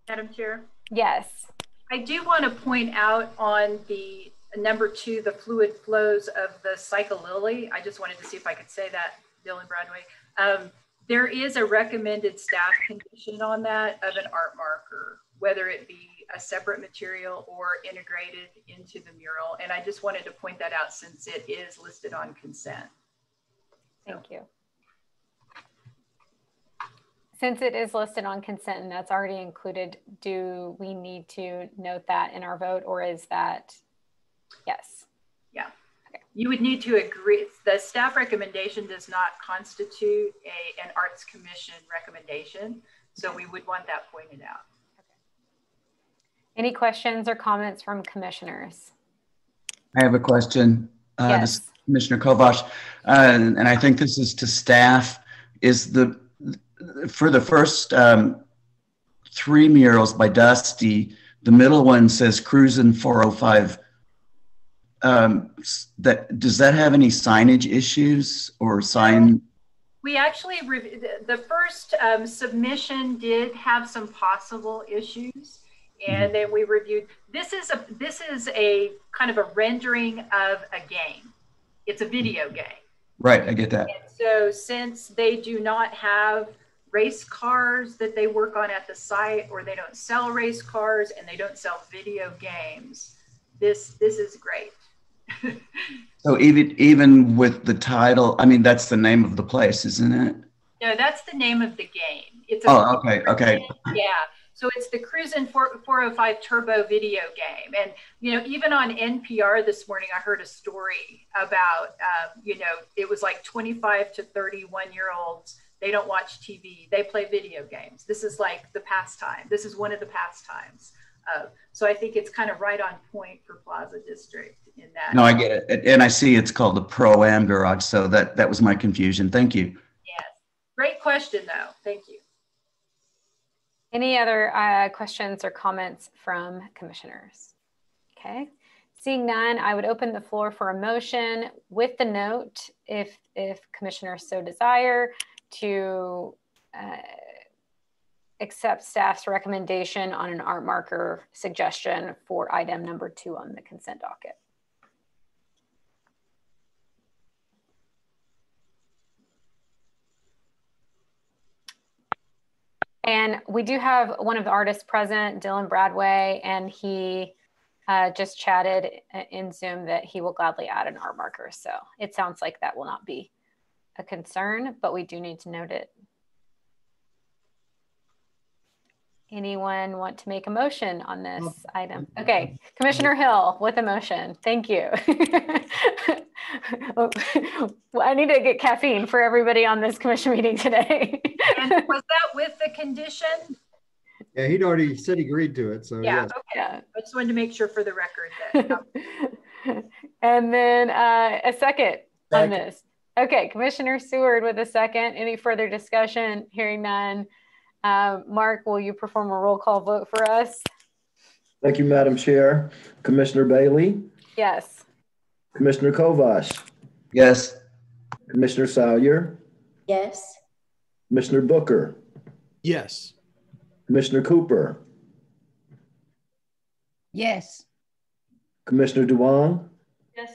Madam Chair? Yes. I do want to point out on the number 2, the Fluid Flows of the Psycholily. I just wanted to see if I could say that, Dylan Bradway. There is a recommended staff condition on that of an art marker, whether it be a separate material or integrated into the mural. And I just wanted to point that out since it is listed on consent. Thank you. Since it is listed on consent and that's already included, do we need to note that in our vote, or is that yes? Yeah. Okay. You would need to agree. The staff recommendation does not constitute an Arts Commission recommendation. So we would want that pointed out. Any questions or comments from commissioners? I have a question. Yes. This is Commissioner Kovash, and I think this is to staff. Is for the first 3 murals by Dusty, the middle one says Cruisin' 405. Does that have any signage issues or sign? We actually, the first submission did have some possible issues, and then we reviewed. This is a kind of a rendering of a game. It's a video game. Right, I get that. And so since they do not have race cars that they work on at the site, or they don't sell race cars and they don't sell video games, this is great. So even with the title, I mean, that's the name of the place, isn't it? No, that's the name of the game. It's okay. Yeah. So it's the Cruisin' 405 Turbo video game. And, even on NPR this morning, I heard a story about, it was like 25 to 31-year-olds. They don't watch TV. They play video games. This is like the pastime. This is one of the pastimes. So I think it's kind of right on point for Plaza District in that. No, I get it. And I see it's called the Pro-Am Garage. So that was my confusion. Thank you. Yes. Great question, though. Thank you. Any other questions or comments from commissioners? Okay. Seeing none, I would open the floor for a motion with the note, if commissioners so desire, to accept staff's recommendation on an art marker suggestion for item number 2 on the consent docket. And we do have one of the artists present, Dylan Bradway, and he just chatted in Zoom that he will gladly add an art marker. So it sounds like that will not be a concern, but we do need to note it. Anyone want to make a motion on this item? Okay, Commissioner Hill with a motion. Thank you. Well, I need to get caffeine for everybody on this commission meeting today. And was that with the condition? Yeah, he'd already said he agreed to it. So yeah, yes. Okay. Yeah. I just wanted to make sure for the record that. And then a second on this. Okay, Commissioner Seward with a second. Any further discussion? Hearing none. Mark, will you perform a roll call vote for us? Thank you, Madam Chair. Commissioner Bailey? Yes. Commissioner Kovash? Yes. Commissioner Salyer? Yes. Commissioner Booker? Yes. Commissioner Cooper? Yes. Commissioner Duong? Yes.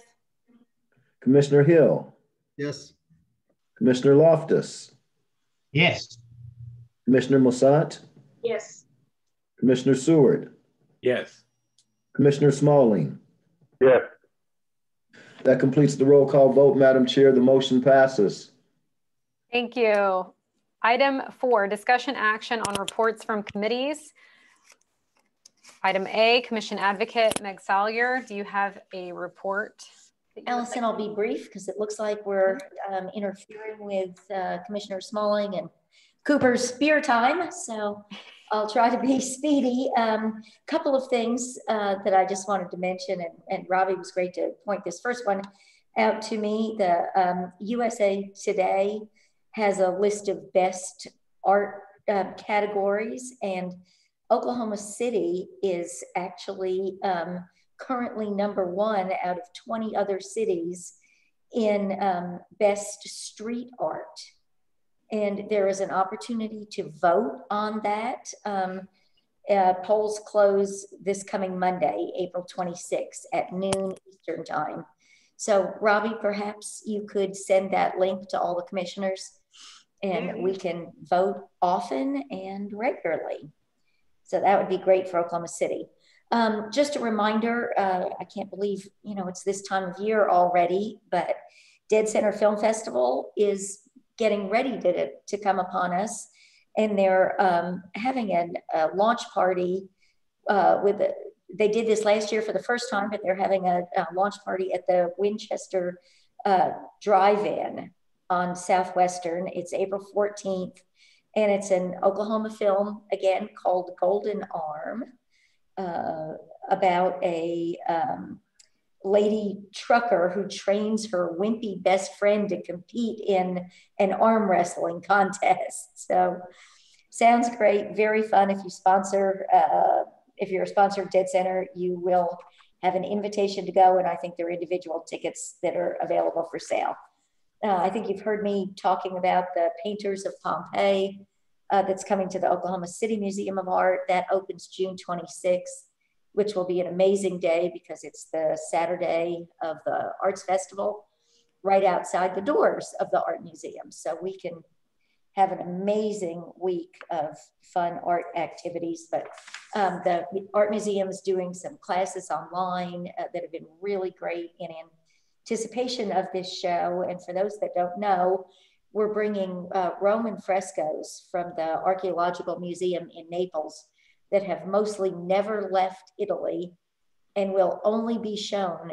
Commissioner Hill? Yes. Commissioner Loftus? Yes. Commissioner Mossat? Yes. Commissioner Stewart? Yes. Commissioner Smalling? Yes. That completes the roll call vote, Madam Chair. The motion passes. Thank you. Item 4, discussion action on reports from committees. Item A, Commission Advocate Meg Salyer, do you have a report? Allison, I'll be brief because it looks like we're interfering with Commissioner Smalling and Cooper's spear time. So I'll try to be speedy. Couple of things that I just wanted to mention, and Robbie was great to point this first one out to me. The USA Today has a list of best art categories, and Oklahoma City is actually currently #1 out of 20 other cities in best street art. And there is an opportunity to vote on that. Polls close this coming Monday, April 26th at noon Eastern time. So Robbie, perhaps you could send that link to all the commissioners and we can vote often and regularly. So that would be great for Oklahoma City. Just a reminder, I can't believe, it's this time of year already, but Dead Center Film Festival is getting ready to come upon us. And they're having a launch party they did this last year for the first time, but they're having a launch party at the Winchester Drive-In on Southwestern. It's April 14th. And it's an Oklahoma film, again, called Golden Arm, about a lady trucker who trains her wimpy best friend to compete in an arm wrestling contest. So sounds great, very fun. If you sponsor, if you're a sponsor of Dead Center, you will have an invitation to go. And I think there are individual tickets that are available for sale. I think you've heard me talking about the Painters of Pompeii that's coming to the Oklahoma City Museum of Art. That opens June 26th, which will be an amazing day because it's the Saturday of the Arts Festival right outside the doors of the Art Museum. So we can have an amazing week of fun art activities. But the Art Museum is doing some classes online that have been really great in anticipation of this show. And for those that don't know, we're bringing Roman frescoes from the Archaeological Museum in Naples that have mostly never left Italy and will only be shown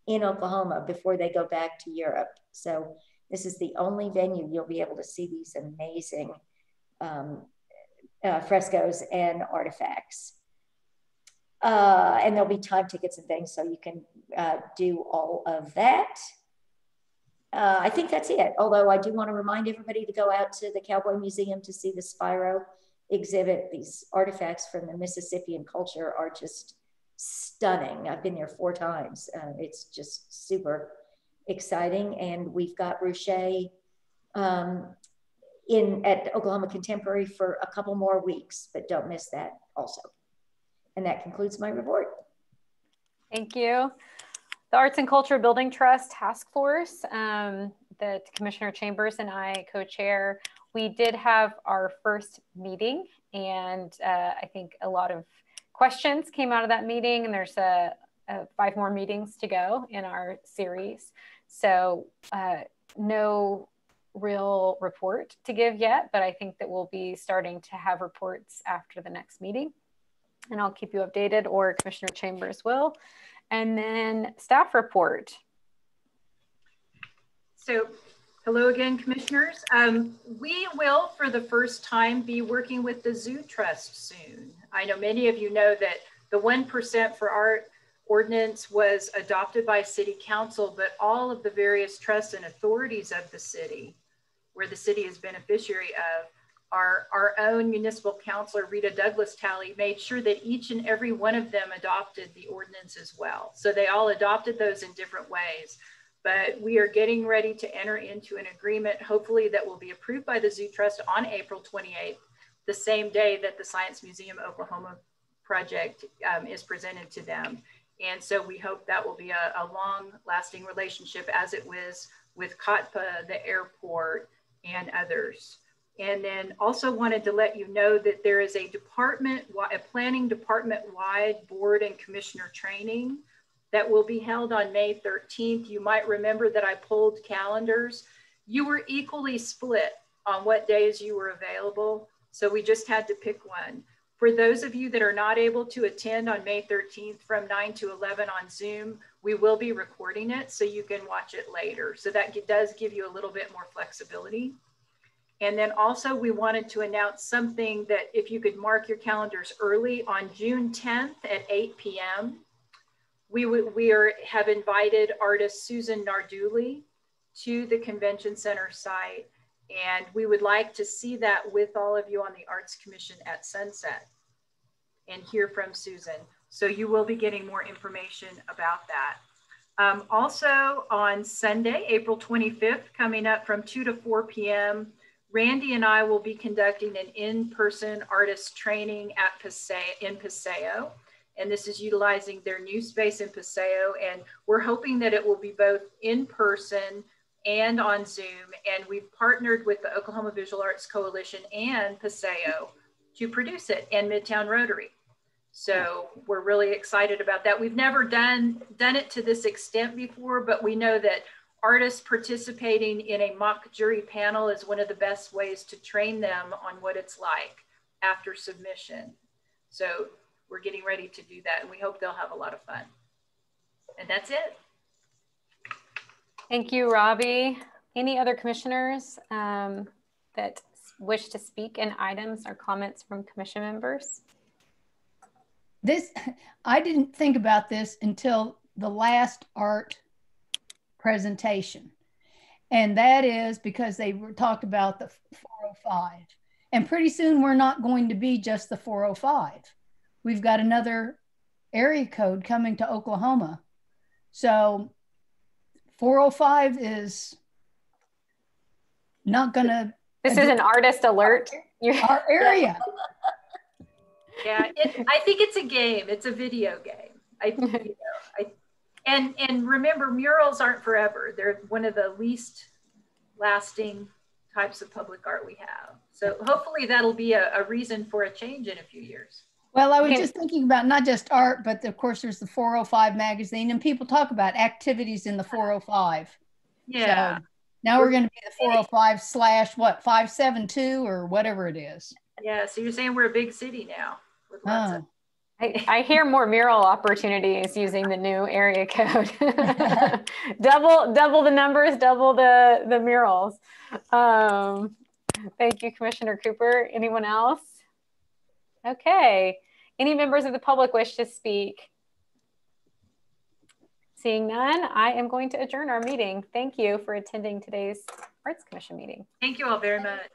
in Oklahoma before they go back to Europe. So this is the only venue you'll be able to see these amazing frescoes and artifacts. And there'll be time tickets and things, so you can do all of that. I think that's it. Although I do want to remind everybody to go out to the Cowboy Museum to see the Spyro exhibit. These artifacts from the Mississippian culture are just stunning. I've been there 4 times. It's just super exciting. And we've got Ruche at Oklahoma Contemporary for a couple more weeks, but don't miss that also. And that concludes my report. Thank you. The Arts and Culture Building Trust Task Force that Commissioner Chambers and I co-chair, we did have our first meeting, and I think a lot of questions came out of that meeting, and there's 5 more meetings to go in our series. So no real report to give yet, but I think that we'll be starting to have reports after the next meeting, and I'll keep you updated, or Commissioner Chambers will. And then staff report. So hello again, commissioners. We will, for the first time, be working with the Zoo Trust soon. I know many of you know that the 1% for Art ordinance was adopted by City Council, but all of the various trusts and authorities of the city, where the city is beneficiary of, our own municipal counselor, Rita Douglas Talley, made sure that each and every one of them adopted the ordinance as well. So they all adopted those in different ways. But we are getting ready to enter into an agreement, hopefully that will be approved by the Zoo Trust on April 28th, the same day that the Science Museum Oklahoma project is presented to them. And so we hope that will be a long-lasting relationship, as it was with COTPA, the airport, and others. And then also wanted to let you know that there is a planning department-wide board and commissioner training that will be held on May 13th. You might remember that I pulled calendars. You were equally split on what days you were available, so we just had to pick one. For those of you that are not able to attend on May 13th from 9 to 11 on Zoom, we will be recording it so you can watch it later. So that does give you a little bit more flexibility. And then also we wanted to announce something that if you could mark your calendars early, on June 10th at 8 p.m., we have invited artist Susan Narduli to the convention center site. And we would like to see that with all of you on the Arts Commission at sunset and hear from Susan. So you will be getting more information about that. Also on Sunday, April 25th, coming up from 2 to 4 p.m., Randy and I will be conducting an in-person artist training at Paseo. And this is utilizing their new space in Paseo. And we're hoping that it will be both in person and on Zoom. And we've partnered with the Oklahoma Visual Arts Coalition and Paseo to produce it, and Midtown Rotary. So we're really excited about that. We've never done it to this extent before, but we know that artists participating in a mock jury panel is one of the best ways to train them on what it's like after submission. So we're getting ready to do that, and we hope they'll have a lot of fun. And that's it. Thank you, Robbie. Any other commissioners that wish to speak in items or comments from commission members? I didn't think about this until the last art presentation. And that is because they talked about the 405. And pretty soon we're not going to be just the 405. We've got another area code coming to Oklahoma. So 405 is not gonna. This is an artist alert. Our area. Yeah, I think it's a game. It's a video game. And remember, murals aren't forever. They're one of the least lasting types of public art we have. So hopefully that'll be a reason for a change in a few years. Well, I was just thinking about not just art, but of course there's the 405 magazine, and people talk about activities in the 405. Yeah. So now we're going to be the 405 / what, 572 or whatever it is. Yeah. So you're saying we're a big city now. With lots of I hear more mural opportunities using the new area code. double the numbers, double the murals. Thank you, Commissioner Cooper. Anyone else? Okay. Any members of the public wish to speak? Seeing none, I am going to adjourn our meeting. Thank you for attending today's Arts Commission meeting. Thank you all very much.